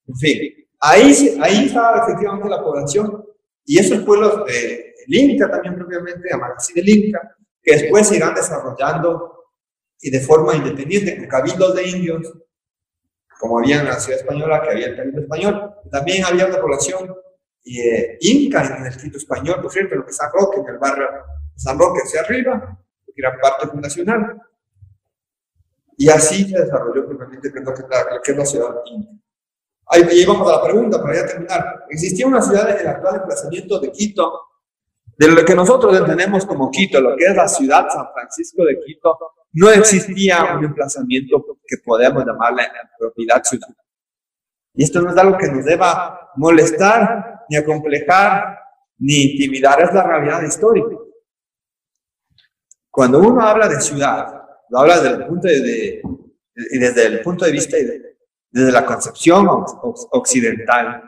en fin. Ahí estaba efectivamente la población, y esos pueblos del Inca también propiamente, Amarací del Inca, que después se irán desarrollando y de forma independiente, con cabildos de indios, como había en la ciudad española, que había el cabildo español. También había una población inca en el Quito español, por cierto, en lo que es San Roque, en el barrio de San Roque hacia arriba, que era parte fundacional. Y así se desarrolló propiamente lo que es la ciudad inca. Ahí vamos a la pregunta para ya terminar. ¿Existía una ciudad en el actual emplazamiento de Quito? De lo que nosotros entendemos como Quito, lo que es la ciudad San Francisco de Quito, no existía un emplazamiento que podemos llamarle propiedad ciudadana. Y esto no es algo que nos deba molestar, ni acomplejar, ni intimidar, es la realidad histórica. Cuando uno habla de ciudad, lo habla desde el punto de vista y desde la concepción occidental.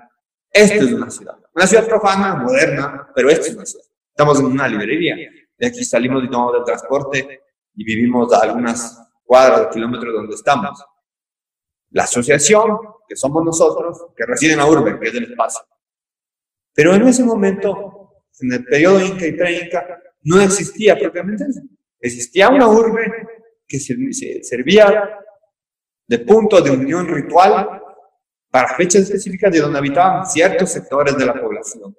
Esto es una ciudad profana, moderna, pero esto es una ciudad. Estamos en una librería, de aquí salimos y tomamos el transporte y vivimos a algunas cuadras de kilómetros donde estamos. La asociación, que somos nosotros, que reside en la urbe, que es el espacio. Pero en ese momento, en el periodo Inca y pre-Inca, no existía propiamente eso. Existía una urbe que servía de punto de unión ritual para fechas específicas de donde habitaban ciertos sectores de la población.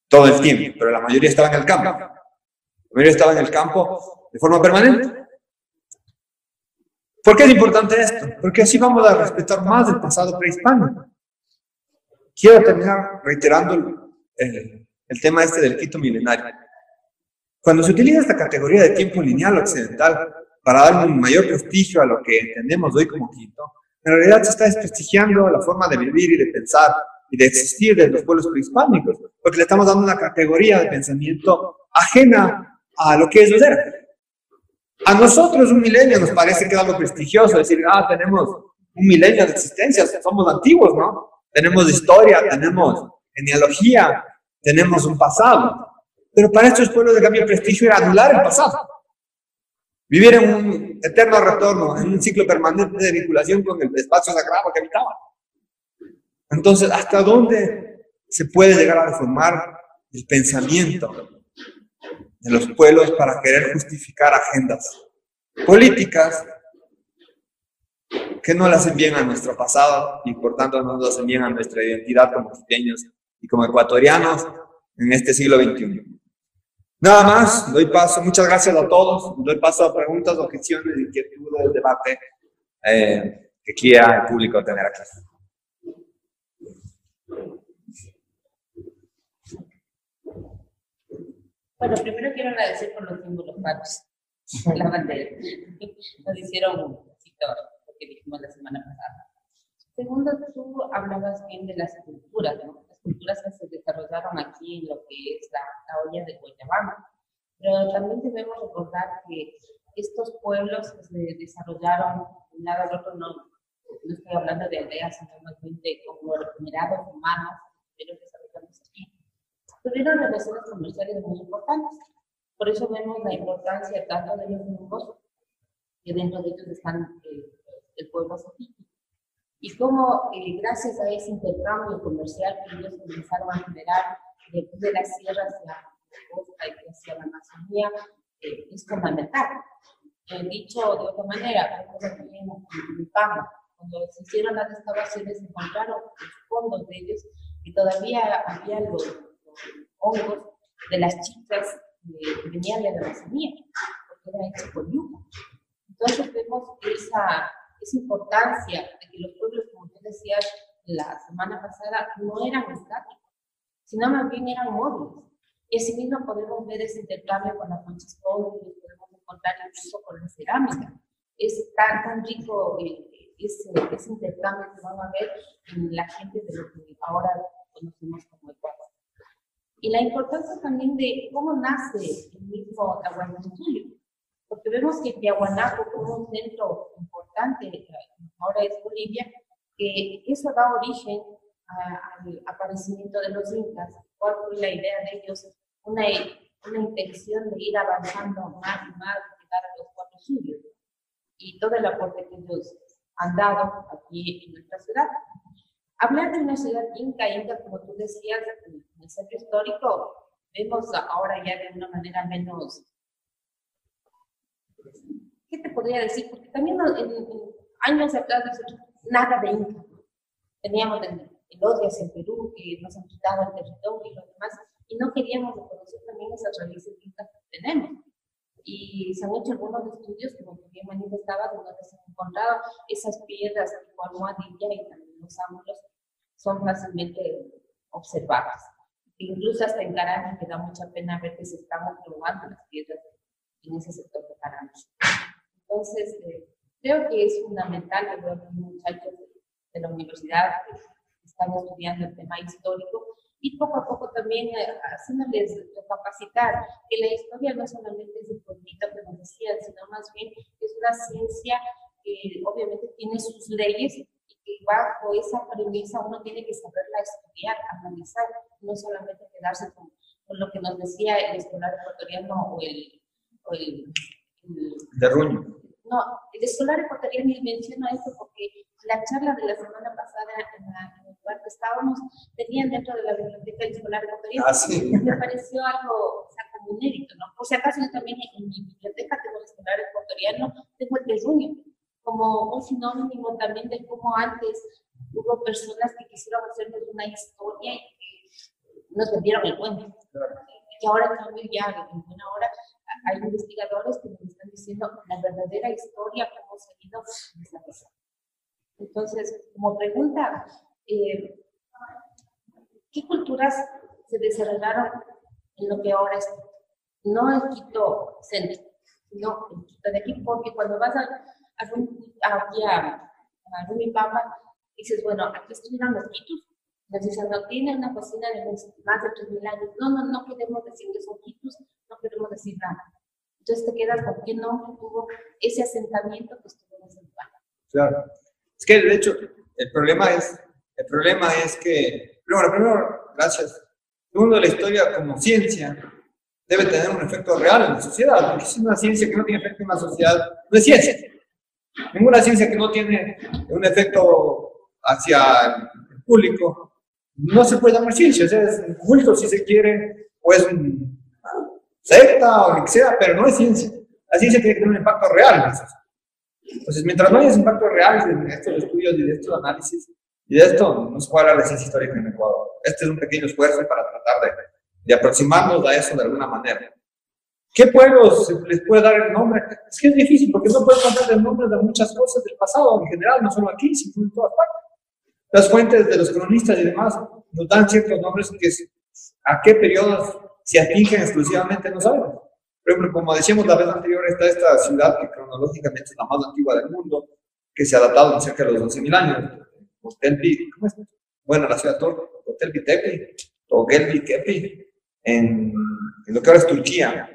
Todo el tiempo, pero la mayoría estaba en el campo. La mayoría estaba en el campo de forma permanente. ¿Por qué es importante esto? Porque así vamos a respetar más el pasado prehispánico. Quiero terminar reiterando el tema del Quito milenario. Cuando se utiliza esta categoría de tiempo lineal occidental para dar un mayor prestigio a lo que entendemos hoy como Quito, en realidad se está desprestigiando la forma de vivir y de pensar y de existir de los pueblos prehispánicos, porque le estamos dando una categoría de pensamiento ajena a lo que ellos eran. A nosotros un milenio nos parece que es algo prestigioso, decir, tenemos un milenio de existencia, somos antiguos, ¿no? Tenemos historia, tenemos genealogía, tenemos un pasado. Pero para estos pueblos de cambio el prestigio era anular el pasado. Vivir en un eterno retorno, en un ciclo permanente de vinculación con el espacio sagrado que habitaban. Entonces, ¿hasta dónde se puede llegar a reformar el pensamiento de los pueblos para querer justificar agendas políticas que no le hacen bien a nuestro pasado y por tanto no le hacen bien a nuestra identidad como quiteños y como ecuatorianos en este siglo XXI. Nada más, doy paso, muchas gracias a todos, doy paso a preguntas, objeciones, inquietudes, debate que quiera el público tener aquí. Bueno, primero quiero agradecer por los símbolos patrios, la bandera. Nos hicieron un poquito lo que dijimos la semana pasada. Segundo, tú hablabas bien de las culturas, ¿no? Las culturas que se desarrollaron aquí en lo que es la olla de Guayabamba. Pero también debemos recordar que estos pueblos que se desarrollaron de un lado al otro, no estoy hablando de aldeas, sino más bien de conglomerados humanos, pero desarrollándose aquí, tuvieron relaciones comerciales muy importantes. Por eso vemos la importancia tanto de los grupos, que dentro de ellos están el pueblo zapiti, y cómo gracias a ese intercambio comercial que ellos comenzaron a generar de las sierras hacia la costa y hacia la Amazonía, es fundamental. Dicho de otra manera, también en Pama, cuando se hicieron las excavaciones, se encontraron los fondos de ellos y todavía había los hongos de las chicas que venían de la Amazonía, porque era hecho con yuca. Entonces vemos esa importancia de que los pueblos, como tú decías la semana pasada, no eran estáticos, sino más bien eran móviles. Y así mismo podemos ver ese intercambio con las conchas podres, podemos encontrar incluso con la cerámica. Es tan rico ese intercambio que van a ver en la gente de lo que ahora conocemos como Ecuador. Y la importancia también de cómo nace el mismo Tahuantinsuyo, porque vemos que Tiahuanaco como un centro importante, ahora es Bolivia, que eso da origen al aparecimiento de los incas. ¿Cuál fue la idea de ellos? Una intención de ir avanzando más y más, llegar a los 4 suyos, y todo el aporte que ellos han dado aquí en nuestra ciudad. Hablar de una ciudad inca, como tú decías, en el centro histórico, vemos ahora ya de una manera menos, ¿qué te podría decir? Porque también en años atrás nada de inca. Teníamos el odio hacia el Perú, que nos han quitado el territorio y lo demás, y no queríamos reconocer también esas raíces incas que tenemos. Y se han hecho algunos estudios, como bien manifestaba, donde se han encontrado esas piedras tipo almohadilla y también los ángulos son fácilmente observables. Incluso hasta en Carancho, que da mucha pena ver que se están probando las piedras en ese sector de Carancho. Entonces, creo que es fundamental que los muchachos de la universidad que están estudiando el tema histórico y poco a poco también haciéndoles capacitar que la historia no solamente es el pueblito que nos decían, sino más bien es una ciencia que obviamente tiene sus leyes y que bajo esa premisa uno tiene que saberla estudiar, analizar, no solamente quedarse con lo que nos decía el escolar ecuatoriano o el Terruño. No, el escolar ecuatoriano, y menciono esto porque la charla de la semana pasada en el lugar que estábamos, tenían dentro de la biblioteca el escolar ecuatoriano. Ah, sí. Me pareció algo, o sea, como inédito, ¿no? Por si acaso yo también en mi biblioteca tengo el escolar ecuatoriano, tengo el terruño, como un sinónimo también de cómo antes hubo personas que quisieron hacernos una historia y que nos vendieron el cuento. Y ahora en cambio ya, en buena hora, hay investigadores que nos están diciendo la verdadera historia, cómo se ha ido desarrollando. Entonces, como pregunta, ¿qué culturas se desarrollaron en lo que ahora es, no el Quito centro, sino el Quito de aquí? Porque cuando vas a Rumipamba, dices, bueno, aquí estuvieron los quitus. Nos dicen, no, tiene una cocina de más de 3.000 años. No queremos decir que son quitus, no queremos decir nada. Entonces te quedas con qué nombre tuvo ese asentamiento que estuvo en ese lugar. Claro. Es que, de hecho, el problema es que, primero, gracias. Segundo, la historia como ciencia debe tener un efecto real en la sociedad, porque si es una ciencia que no tiene efecto en la sociedad, no es ciencia. Ninguna ciencia que no tiene un efecto hacia el público no se puede llamar ciencia, o sea, es un culto si se quiere, o es un secta o lo que sea, pero no es ciencia. La ciencia tiene que tener un impacto real en la sociedad. Entonces, mientras no haya ese impacto real de estos estudios y de estos análisis, y de esto no se puede hablar de ciencia histórica en Ecuador. Este es un pequeño esfuerzo para tratar de aproximarnos a eso de alguna manera. ¿Qué pueblos se les puede dar el nombre? Es que es difícil porque no puedes contar el nombre de muchas cosas del pasado, en general, no solo aquí, sino en todas partes. Las fuentes de los cronistas y demás nos dan ciertos nombres que a qué periodos se atingen exclusivamente no sabemos. Por ejemplo, como decíamos la vez anterior, está esta ciudad que cronológicamente es la más antigua del mundo, que se ha datado en cerca de los 11.000 años. Hotelbi, ¿cómo es? Bueno, la ciudad Hotelbi Tepe, o Gelbi Kepi, en lo que ahora es Turquía.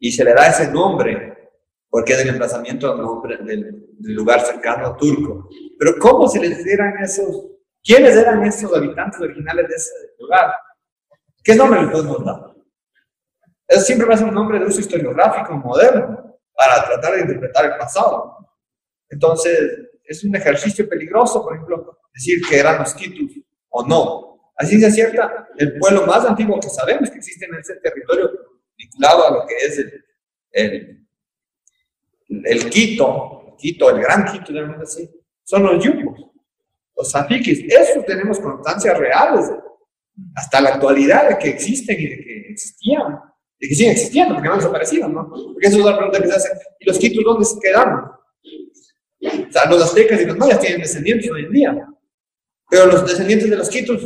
Y se le da ese nombre porque es el emplazamiento del nombre del lugar cercano turco. Pero ¿cómo se les eran esos? ¿Quiénes eran esos habitantes originales de ese lugar? ¿Qué nombre les podemos dar? Eso siempre va a ser un nombre de uso historiográfico moderno para tratar de interpretar el pasado. Entonces, es un ejercicio peligroso, por ejemplo, decir que eran los quitus o no. Así es cierta, el pueblo más antiguo que sabemos que existe en ese territorio vinculado a lo que es el Quito, el gran Quito, digamos así, son los yumbos, los zafiquis. Eso tenemos constancias reales hasta la actualidad de que existen y de que existían, de que siguen existiendo, porque no han desaparecido, ¿no? Porque eso es la pregunta que se hace. ¿Y los quitus dónde se quedaron? O sea, los aztecas y los mayas tienen descendientes hoy en día, pero los descendientes de los quitus,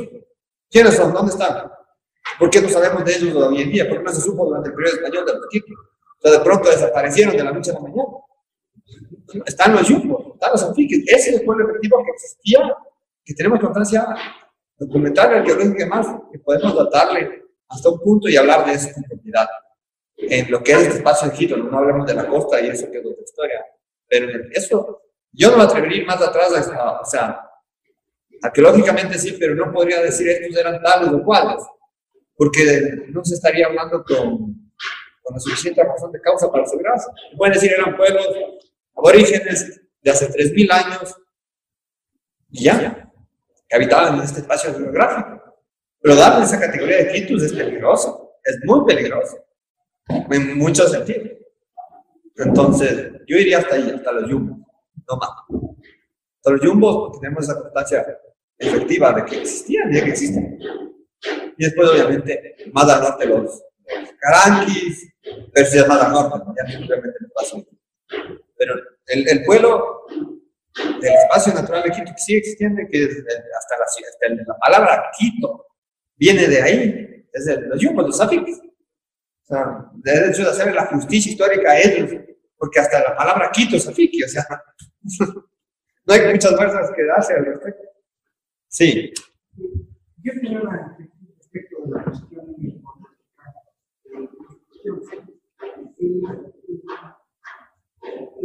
¿quiénes son? ¿Dónde están? ¿Por qué no sabemos de ellos hoy en día? ¿Por qué no se supo durante el periodo español de los quitus? O sea, de pronto desaparecieron de la noche a la mañana. Están los yumbos, están los anfiques. Ese es el pueblo efectivo que existía, que tenemos constancia documental, arqueológica y más, que podemos datarle hasta un punto y hablar de eso con propiedad. En lo que es este espacio de Quito, no hablamos de la costa y eso que es otra historia. Pero eso, yo no me atrevería a ir más atrás, o sea, arqueológicamente sí, pero no podría decir estos eran tales o cuales, porque no se estaría hablando con la suficiente razón de causa para asegurarse. Pueden decir eran pueblos aborígenes de hace 3.000 años y ya, que habitaban en este espacio geográfico. Pero darle esa categoría de quitus es peligroso, es muy peligroso, en muchos sentidos. Entonces, yo iría hasta ahí, hasta los yumbos, no más. Hasta los yumbos, porque tenemos esa constancia efectiva de que existían y de que existen. Y después, obviamente, más al norte los caranquis, pero si es más al norte, ¿no? Ya simplemente el espacio. Pero el pueblo del espacio natural de Quito que sigue existiendo, que es hasta la palabra Quito viene de ahí, es de los yumbos, los zafiquis. O sea, de hecho de hacer la justicia histórica a ellos, porque hasta la palabra Quito es zafiqui, o sea, no hay muchas fuerzas que darse al respecto. Sí. Yo tenía una respecto de la cuestión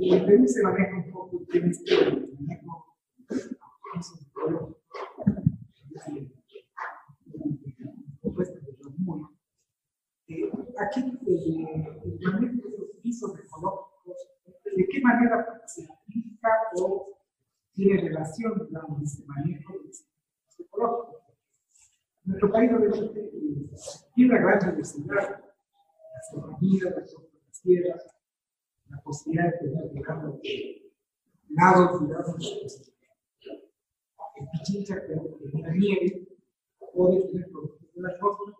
en Perú se maneja un poco en este manejo aquí el manejo de los pisos ecológicos, ¿de qué manera se aplica o tiene relación, digamos, este manejo de los pisos ecológicos? Nuestro país obviamente tiene una gran diversidad, las economías, las tierras, la posibilidad de tener, digamos, lados, digamos, en Pichincha, que la nieve, o de tener productos de la costa,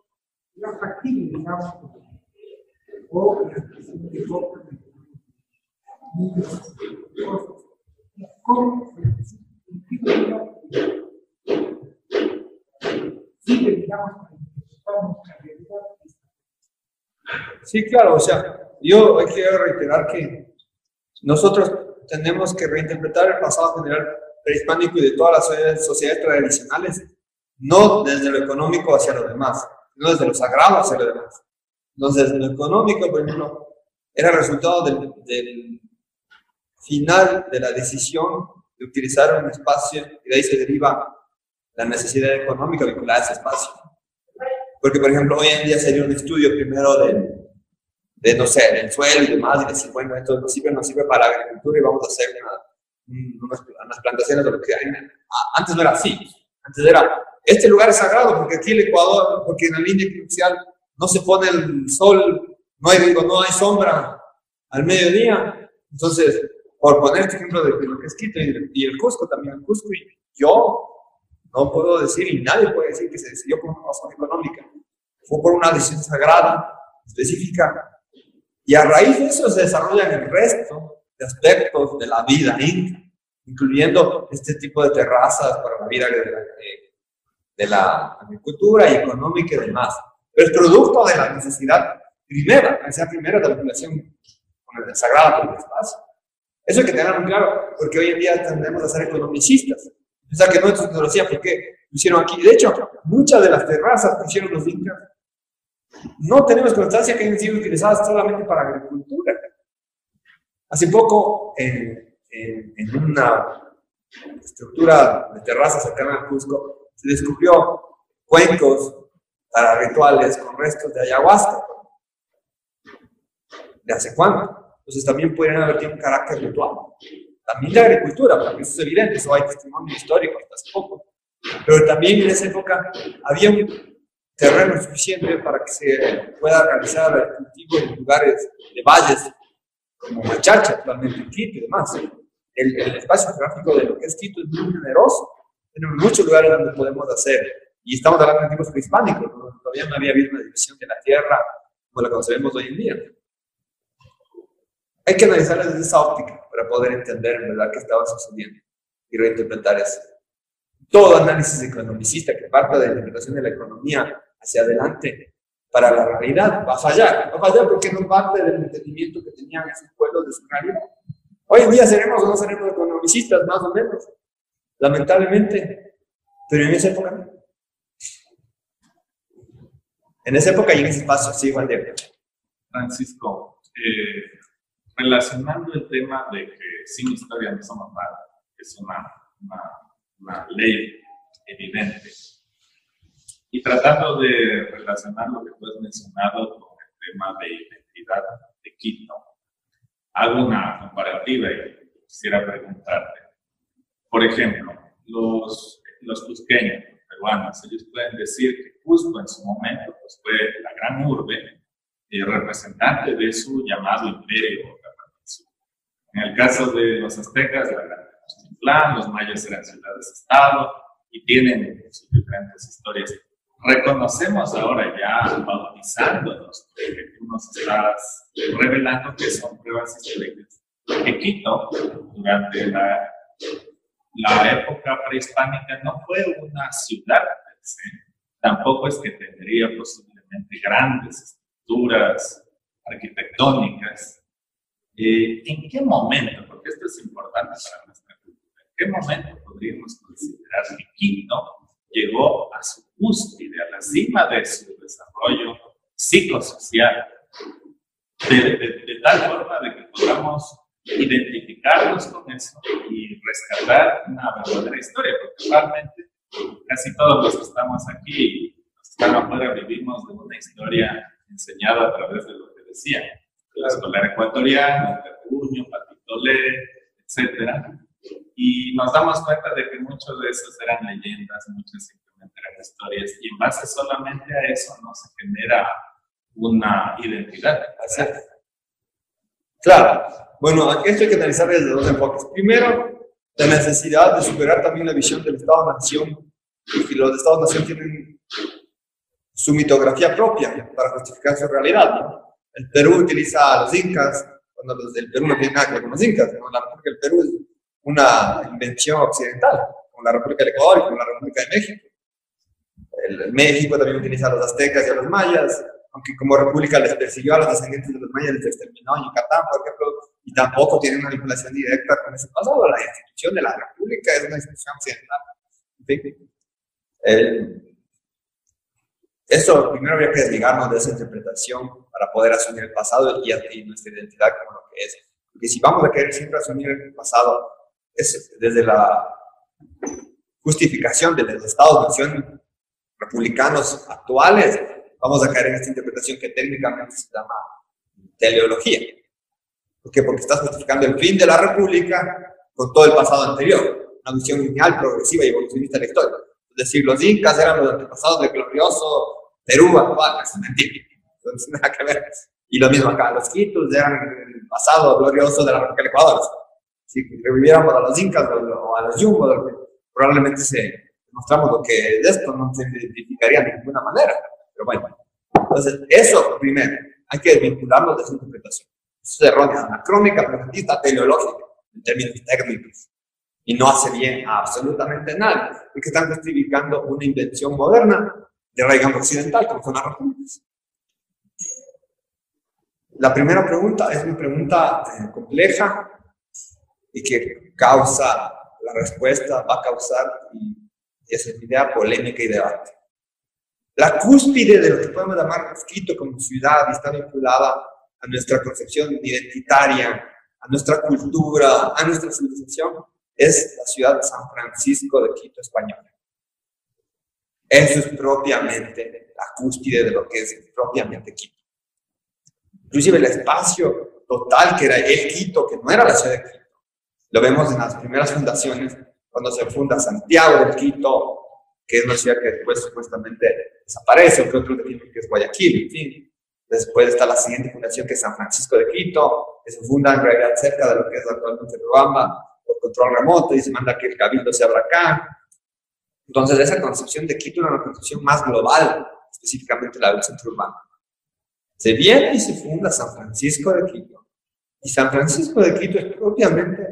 la factible, digamos, o la cuestión de costa, ¿cómo sigue, digamos, para interpretar nuestra realidad? Sí, claro, o sea, yo quiero reiterar que nosotros tenemos que reinterpretar el pasado general prehispánico y de todas las sociedades tradicionales, no desde lo económico hacia los demás, sino desde lo sagrado hacia los demás. Entonces, lo económico, por ejemplo, era el resultado del final de la decisión de utilizar un espacio y de ahí se deriva la necesidad económica vinculada a ese espacio. Porque, por ejemplo, hoy en día sería un estudio primero de no sé, del suelo y demás, y decir, bueno, esto no sirve para la agricultura y vamos a hacer unas plantaciones de lo que hay. Antes no era así. Antes era, este lugar es sagrado porque aquí el Ecuador, porque en la línea equinoccial no se pone el sol, no hay sombra al mediodía. Entonces, por poner este ejemplo de lo que es Quito y el Cusco también, el Cusco, y yo no puedo decir, y nadie puede decir que se decidió por una razón económica. fue por una decisión sagrada, específica, y a raíz de eso se desarrollan el resto de aspectos de la vida inca, incluyendo este tipo de terrazas para la vida de la agricultura y económica y demás. Pero es producto de la necesidad primera, la necesidad primera de la población con el sagrado por el espacio. Eso hay que tenerlo claro, porque hoy en día tendemos a ser economicistas. O sea, que no es tecnología, ¿por qué lo hicieron aquí? De hecho, muchas de las terrazas que hicieron los incas no tenemos constancia que hayan sido utilizadas solamente para agricultura. Hace poco, en una estructura de terrazas cercana al Cusco, se descubrió cuencos para rituales con restos de ayahuasca. ¿De hace cuánto? Entonces también podrían haber tenido un carácter ritual. También de agricultura, porque eso es evidente, eso hay testimonio histórico hasta hace poco. Pero también en esa época había un terreno suficiente para que se pueda realizar el cultivo en lugares de valles, como Machacha, actualmente en Quito y demás. El espacio geográfico de lo que es Quito es muy generoso. Tenemos muchos lugares donde podemos hacer, y estamos hablando de tiempos prehispánicos, ¿no? Todavía no había habido una división de la tierra como la conocemos hoy en día. Hay que analizarla desde esa óptica para poder entender en verdad qué estaba sucediendo y reinterpretar eso. Todo análisis economicista que parta de la interpretación de la economía hacia adelante para la realidad va a fallar. Va a fallar porque no parte del entendimiento que tenían esos pueblos de su realidad. Hoy en día seremos o no seremos economicistas, más o menos, lamentablemente, pero en esa época no. En esa época y en ese espacio, sí, Juan Diego. Francisco, relacionando el tema de que sin historia no somos nada, es una ley evidente, y tratando de relacionar lo que tú has mencionado con el tema de identidad de Quito, hago una comparativa y quisiera preguntarte, por ejemplo, los cusqueños, los peruanos, ellos pueden decir que Cusco en su momento pues, fue la gran urbe y representante de su llamado imperio. En el caso de los aztecas, la gran Tenochtitlán, los mayas eran ciudades-estado y tienen sus diferentes historias. Reconocemos ahora ya, bautizándonos, que tú nos estás revelando que son pruebas históricas. Que Quito, durante la época prehispánica, no fue una ciudad, tampoco es que tendría posiblemente grandes estructuras arquitectónicas. ¿En qué momento, porque esto es importante para nuestra cultura, en qué momento podríamos considerar que Quito llegó a su cúspide, a la cima de su desarrollo psicosocial, de tal forma de que podamos identificarnos con eso y rescatar una verdadera historia? Porque realmente casi todos los que estamos aquí, los que están afuera, vivimos de una historia enseñada a través de lo que decían. La escolar ecuatoriana, el terruño, Patitolé, etc. Y nos damos cuenta de que muchos de esos eran leyendas, muchas simplemente eran historias, y en base solamente a eso no se genera una identidad. Claro. Bueno, aquí esto hay que analizar desde dos enfoques. Primero, la necesidad de superar también la visión del Estado-Nación, y los Estados-Nación tienen su mitografía propia para justificar su realidad, ¿no? El Perú utiliza a los incas, cuando los del Perú no tienen nada que ver con los incas, ¿no? La República del Perú es una invención occidental, como la República del Ecuador y como la República de México. México también utiliza a los aztecas y a los mayas, aunque como república les persiguió a los descendientes de los mayas, les exterminó en Yucatán, por ejemplo, y tampoco tiene una vinculación directa con ese pasado. La institución de la república es una institución occidental. En fin, eso primero habría que desligarnos de esa interpretación para poder asumir el pasado y nuestra identidad como lo que es. Porque si vamos a querer siempre asumir el pasado, es desde la justificación de los estados-nación republicanos actuales, vamos a caer en esta interpretación que técnicamente se llama teleología. ¿Por qué? Porque estás justificando el fin de la república con todo el pasado anterior, una visión lineal, progresiva y evolucionista de la historia. Es decir, los incas eran los antepasados del glorioso Perú actual, es mentira, entonces nada que ver. Y lo mismo acá, los quitus eran el pasado glorioso de la República del Ecuador. Si reviviéramos a los incas o a los yumbos, probablemente demostramos lo que de esto no se identificaría de ninguna manera. Pero bueno, Entonces, eso primero, hay que desvincularnos de esa interpretación. Eso es errónea, anacrónica, pragmatista, teleológica, en términos técnicos. Y no hace bien a absolutamente nada, porque están justificando una invención moderna de raigambre occidental, como son las repúblicas. La primera pregunta es una pregunta compleja y que causa, la respuesta va a causar, y esa es mi idea, polémica y debate. La cúspide de lo que podemos llamar Quito como ciudad y está vinculada a nuestra concepción identitaria, a nuestra cultura, a nuestra civilización, es la ciudad de San Francisco de Quito española. Eso es propiamente la cúspide de lo que es propiamente Quito. Inclusive el espacio total que era el Quito, que no era la ciudad de Quito, lo vemos en las primeras fundaciones, cuando se funda Santiago de Quito, que es una ciudad que después supuestamente desaparece, o que otros definen que es Guayaquil, en fin. Después está la siguiente fundación, que es San Francisco de Quito, que se funda en realidad cerca de lo que es actualmente Riobamba, por control remoto, y se manda que el cabildo se abra acá. Entonces, esa concepción de Quito era una concepción más global, específicamente la del centro urbano. Se viene y se funda San Francisco de Quito. Y San Francisco de Quito es propiamente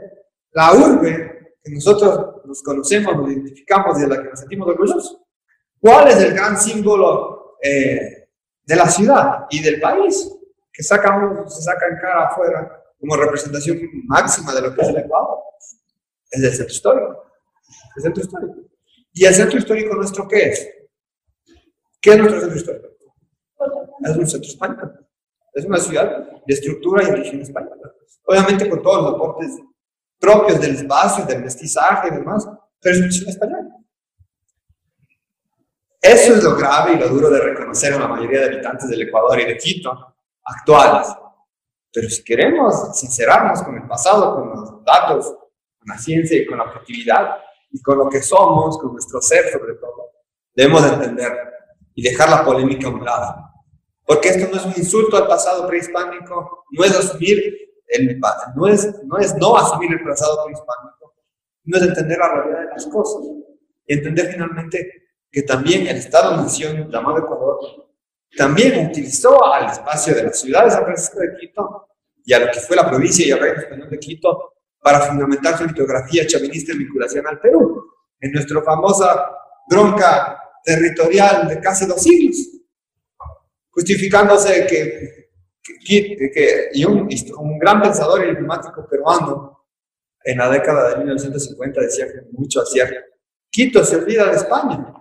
la urbe que nosotros nos conocemos, nos identificamos y de la que nos sentimos orgullosos. ¿Cuál es el gran símbolo de la ciudad y del país que se saca en cara afuera como representación máxima de lo que es el Ecuador? Es el centro histórico. El centro histórico. ¿Y el centro histórico nuestro qué es? ¿Qué es nuestro centro histórico? Es un centro español. Es una ciudad de estructura y origen española. Obviamente con todos los aportes propios del espacio, del mestizaje y demás, pero es una ciudad española. Eso es lo grave y lo duro de reconocer a la mayoría de habitantes del Ecuador y de Quito actuales. Pero si queremos sincerarnos con el pasado, con los datos, con la ciencia y con la objetividad, y con lo que somos, con nuestro ser sobre todo, debemos entender y dejar la polémica a un lado. Porque esto no es un insulto al pasado prehispánico, no es no asumir el pasado prehispánico, no es entender la realidad de las cosas y entender finalmente que también el Estado-Nación llamado Ecuador también utilizó al espacio de la ciudad de San Francisco de Quito y a lo que fue la provincia y el reino español de Quito para fundamentar su litografía chauvinista en vinculación al Perú, en nuestra famosa bronca territorial de casi 2 siglos, justificándose que un gran pensador y diplomático peruano en la década de 1950 decía con mucho acierto: Quito se olvida de España.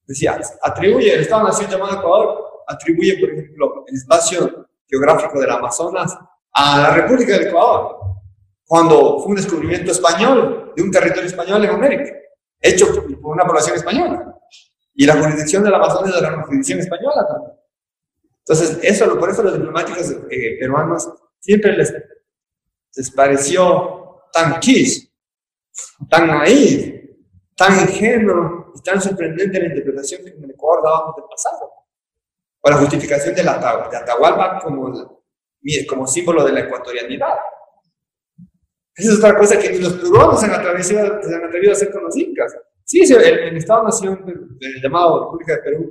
Decía, atribuye el Estado-Nación llamado Ecuador, atribuye, por ejemplo, el espacio geográfico del Amazonas a la República del Ecuador, cuando fue un descubrimiento español de un territorio español en América, hecho por una población española. Y la jurisdicción del Amazonas era una jurisdicción española también. Entonces, por eso los diplomáticos peruanos siempre les pareció tan quiche, tan naif, tan ingenuo y tan sorprendente la interpretación que en el Ecuador dábamos del pasado. O la justificación de Atahualpa como símbolo de la ecuatorianidad. Esa es otra cosa que ni los peruanos se han atrevido a hacer con los incas. Sí, el Estado-Nación, el llamado República de Perú,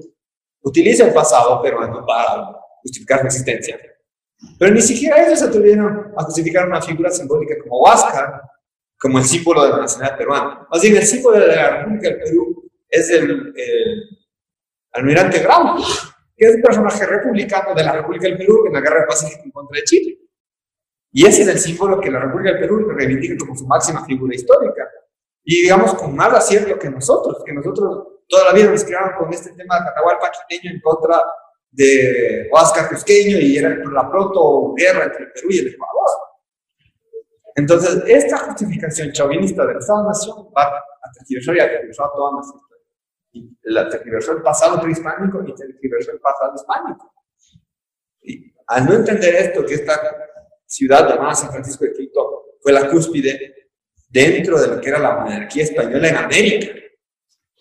utiliza el pasado peruano para justificar su existencia. Pero ni siquiera ellos se atrevieron a justificar una figura simbólica como Huáscar, como el símbolo de la nacionalidad peruana. Más bien, el símbolo de la República del Perú es el almirante Grau, que es un personaje republicano de la República del Perú en la Guerra Pacífica en contra de Chile. Y ese es el símbolo que la República del Perú reivindica como su máxima figura histórica. Y digamos con más acierto que nosotros toda la vida nos criaron con este tema de Atahualpa quiteño en contra de Huáscar cusqueño, y era la proto-guerra entre el Perú y el Ecuador. Entonces, esta justificación chauvinista del Estado-Nación va a tergiversar y a tergiversar toda nuestra historia. Y la tergiversó el pasado prehispánico y tergiversó el pasado hispánico. Y al no entender esto, que esta ciudad llamada San Francisco de Quito fue la cúspide dentro de lo que era la monarquía española en América,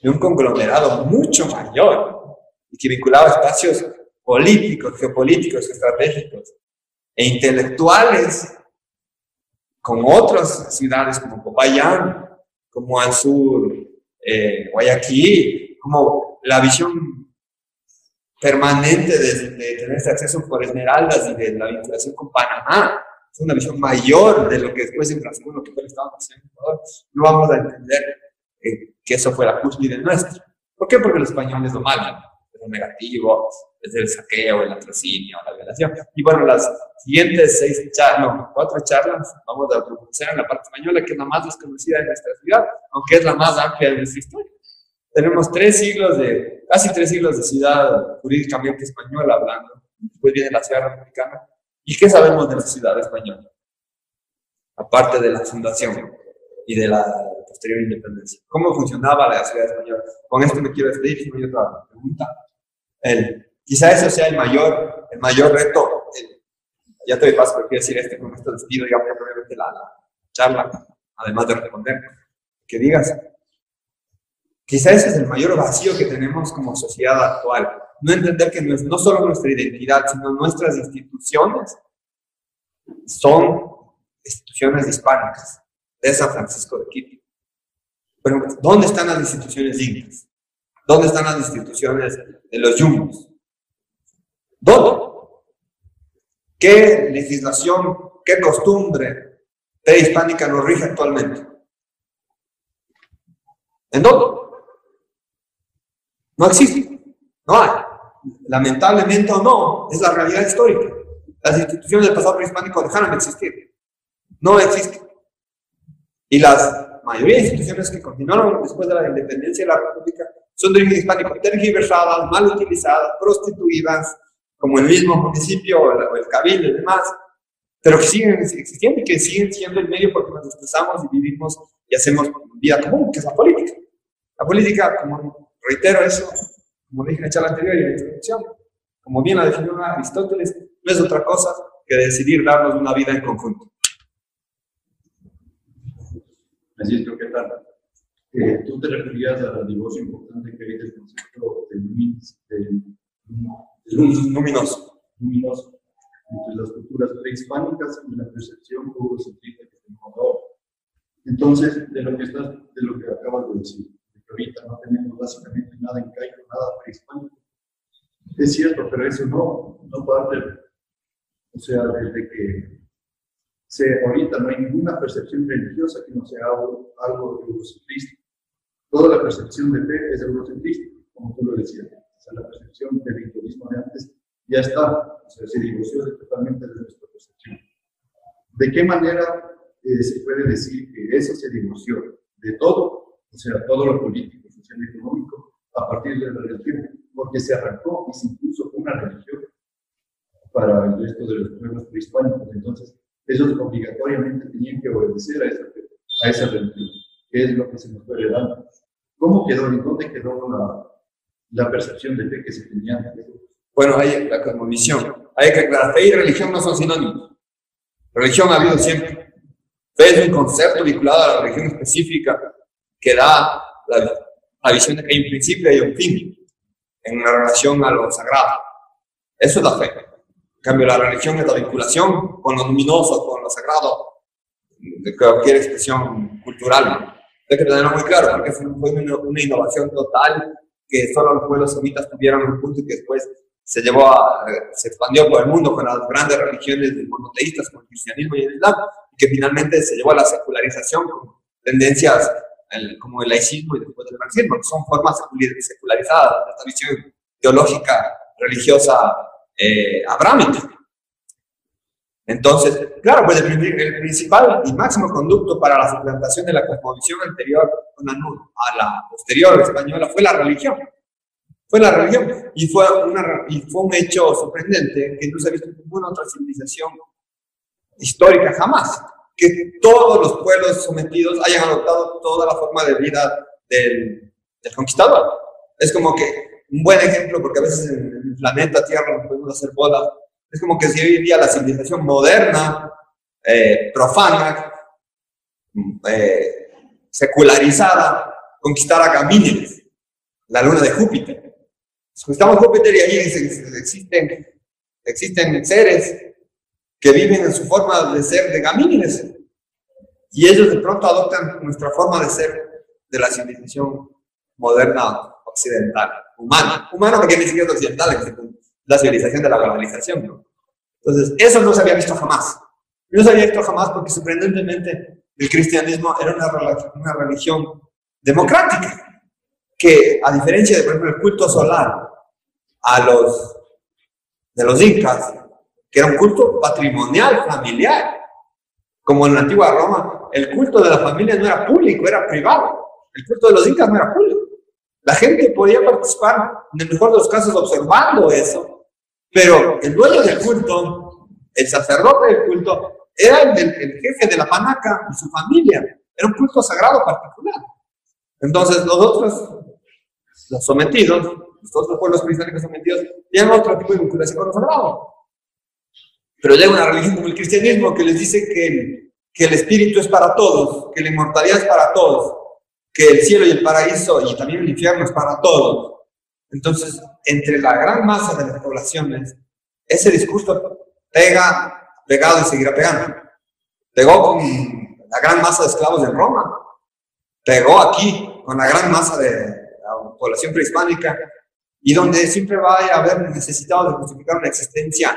de un conglomerado mucho mayor y que vinculaba espacios políticos, geopolíticos, estratégicos e intelectuales con otras ciudades como Popayán, como al sur Guayaquil, como la visión permanente de tener este acceso por Esmeraldas y de la vinculación con Panamá. Es una visión mayor de lo que después en Brasil, lo que fue el Estado Nacional. No vamos a entender que eso fue la cúspide nuestra. ¿Por qué? Porque los españoles lo malan, es lo negativo, desde el saqueo, el latrocinio, la violación. Y bueno, las siguientes 4 charlas vamos a profundizar en la parte española, que es la más desconocida de nuestra ciudad, aunque es la más amplia de nuestra historia. Tenemos casi 3 siglos de ciudad jurídicamente española hablando. Después viene la ciudad republicana. ¿Y qué sabemos de la ciudad española? Aparte de la fundación y de la posterior independencia. ¿Cómo funcionaba la ciudad española? Con esto me quiero despedir, si no hay otra pregunta. Quizá eso sea el mayor reto. Ya te doy paso, pero quiero decir con esto despido, digamos, probablemente la charla, además de responder, que digas. Quizá ese es el mayor vacío que tenemos como sociedad actual. No entender que no solo nuestra identidad, sino nuestras instituciones son instituciones hispánicas de San Francisco de Quito. Pero ¿dónde están las instituciones incas? ¿Dónde están las instituciones de los yumbos? ¿Dónde? ¿Qué legislación, qué costumbre prehispánica nos rige actualmente? ¿En dónde? No existe, no hay. Lamentablemente o no, es la realidad histórica. Las instituciones del pasado prehispánico dejaron de existir. No existen. Y la mayoría de instituciones que continuaron después de la independencia de la República son de origen hispánico, tergiversadas, mal utilizadas, prostituidas, como el mismo municipio o el cabildo y demás, pero que siguen existiendo y que siguen siendo el medio porque nos expresamos y vivimos y hacemos vida común, que es la política. La política, como reitero eso, como dije en la charla anterior y en la introducción, como bien la definió Aristóteles, no es otra cosa que decidir darnos una vida en conjunto. Francisco, ¿qué tal? Tú te referías al divorcio importante que hay del concepto Luminoso entre las culturas prehispánicas y la percepción eurocentrista que tenemos ahora. Entonces, de lo que acabas de decir, de que ahorita no tenemos básicamente nada incaico, nada prehispánico, es cierto, pero eso no parte, o sea, desde que ahorita no hay ninguna percepción religiosa que no sea algo eurocentrista. Toda la percepción de fe es eurocentrista, como tú lo decías. O sea, la percepción del hinduismo de antes ya está, o sea, se divorció totalmente de nuestra percepción. ¿De qué manera se puede decir que eso se divorció de todo, o sea, todo lo político, social y económico, a partir de la religión? Porque se arrancó y se impuso una religión para el resto de los pueblos prehispánicos. Entonces, ellos obligatoriamente tenían que obedecer a esa religión, que es lo que se nos fue heredando. ¿Cómo quedó y dónde quedó la percepción de fe que se tenía antes? Bueno, hay la cosmovisión. Hay que aclarar, fe y religión no son sinónimos. Religión ha habido siempre. Fe es un concepto vinculado a la religión específica que da la visión de que hay un principio y un fin en una relación a lo sagrado. Eso es la fe. En cambio, la religión es la vinculación con lo luminoso, con lo sagrado, de cualquier expresión cultural. Hay que tenerlo muy claro, porque fue una innovación total que solo los pueblos semitas tuvieron un punto y que después se expandió por el mundo con las grandes religiones monoteístas, como el cristianismo y el islam, y que finalmente se llevó a la secularización con tendencias como el laicismo y después del marxismo, que son formas secularizadas de esta visión teológica, religiosa, abrámica. Entonces, claro, pues el principal y máximo conducto para la suplantación de la cosmovisión anterior a la posterior española fue la religión. Fue la religión. Y fue un hecho sorprendente que no se ha visto en ninguna otra civilización histórica jamás. Que todos los pueblos sometidos hayan adoptado toda la forma de vida del conquistador. Es como que un buen ejemplo, porque a veces en el planeta Tierra nos podemos hacer bolas. Es como que si hoy en día la civilización moderna, profana, secularizada, conquistara Gamínides, la luna de Júpiter. Conquistamos Júpiter y ahí existen seres que viven en su forma de ser de Gamínides. Y ellos de pronto adoptan nuestra forma de ser de la civilización moderna occidental. humano. Humano porque ni siquiera es occidental, que es la civilización de la globalización, ¿no? Entonces, eso no se había visto jamás. No se había visto jamás porque sorprendentemente el cristianismo era una religión democrática, que a diferencia de, por ejemplo, el culto solar de los incas, que era un culto patrimonial, familiar, como en la antigua Roma, el culto de la familia no era público, era privado. El culto de los incas no era público. La gente podía participar, en el mejor de los casos, observando eso, pero el dueño del culto, el sacerdote del culto, era el jefe de la panaca y su familia. Era un culto sagrado particular. Entonces, los sometidos, los otros pueblos cristianos sometidos, tienen otro tipo de vinculación con lo sagrado. Pero llega una religión como el cristianismo que les dice que el espíritu es para todos, que la inmortalidad es para todos, que el cielo y el paraíso y también el infierno es para todos. Entonces, entre la gran masa de las poblaciones, ese discurso pegado y seguirá pegando. Pegó con la gran masa de esclavos en Roma, pegó aquí con la gran masa de la población prehispánica, y donde siempre va a haber necesitado de justificar una existencia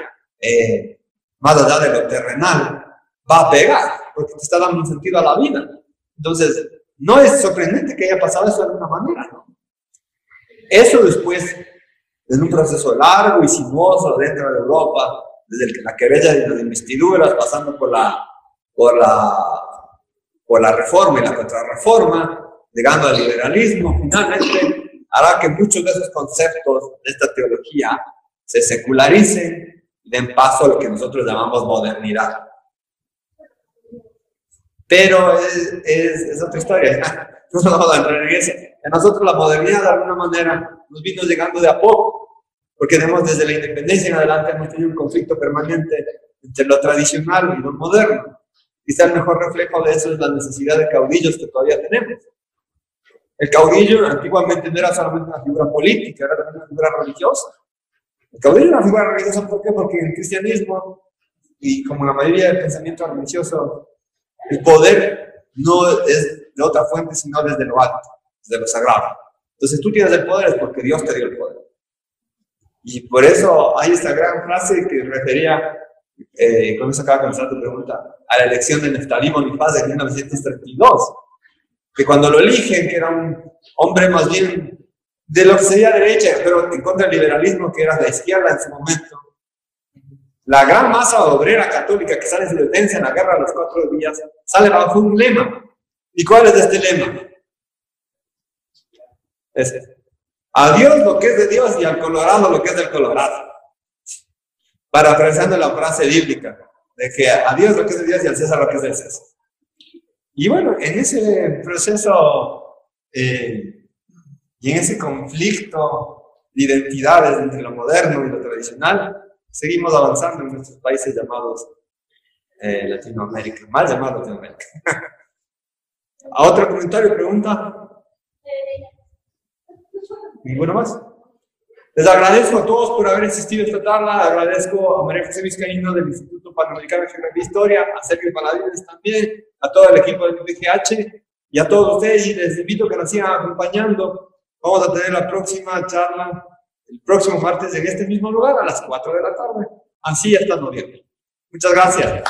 más allá de lo terrenal, va a pegar, porque te está dando un sentido a la vida. Entonces, no es sorprendente que haya pasado eso de alguna manera, ¿no? Eso después, en un proceso largo y sinuoso dentro de Europa, desde la querella de las investiduras, pasando por la reforma y la contrarreforma, llegando al liberalismo, finalmente hará que muchos de esos conceptos de esta teología se secularicen y den paso a lo que nosotros llamamos modernidad. Pero es otra historia. No vamos a entrar en eso. A nosotros la modernidad de alguna manera nos vino llegando de a poco, porque desde la independencia en adelante hemos tenido un conflicto permanente entre lo tradicional y lo moderno. Quizá el mejor reflejo de eso es la necesidad de caudillos que todavía tenemos. El caudillo antiguamente no era solamente una figura política, era también una figura religiosa. El caudillo era una figura religiosa, ¿por qué? Porque en el cristianismo, y como la mayoría del pensamiento religioso, el poder no es de otra fuente, sino desde lo alto, desde lo sagrado. Entonces tú tienes el poder es porque Dios te dio el poder. Y por eso hay esta gran frase que refería, con eso acaba de comenzar tu pregunta, a la elección de Neftalí Bonifaz en 1932. Que cuando lo eligen, que era un hombre más bien de lo que sería derecha, pero en contra del liberalismo, que era de izquierda en su momento, la gran masa obrera católica que sale en su defensa en la guerra de los 4 días, sale bajo un lema. ¿Y cuál es este lema? A Dios lo que es de Dios y al Colorado lo que es del Colorado. Parafraseando la frase bíblica, de que a Dios lo que es de Dios y al César lo que es del César. Y bueno, en ese proceso y en ese conflicto de identidades entre lo moderno y lo tradicional, seguimos avanzando en nuestros países llamados Latinoamérica, mal llamados Latinoamérica. ¿A otro comentario, pregunta? ¿Ninguno más? Les agradezco a todos por haber asistido a esta charla. Agradezco a María José Vizcaíno del Instituto Panamericano de Geografía e Historia, a Sergio Paladines también, a todo el equipo del PGH y a todos ustedes. Y les invito a que nos sigan acompañando. Vamos a tener la próxima charla el próximo martes en este mismo lugar a las 4 de la tarde. Así hasta noviembre. Muchas gracias.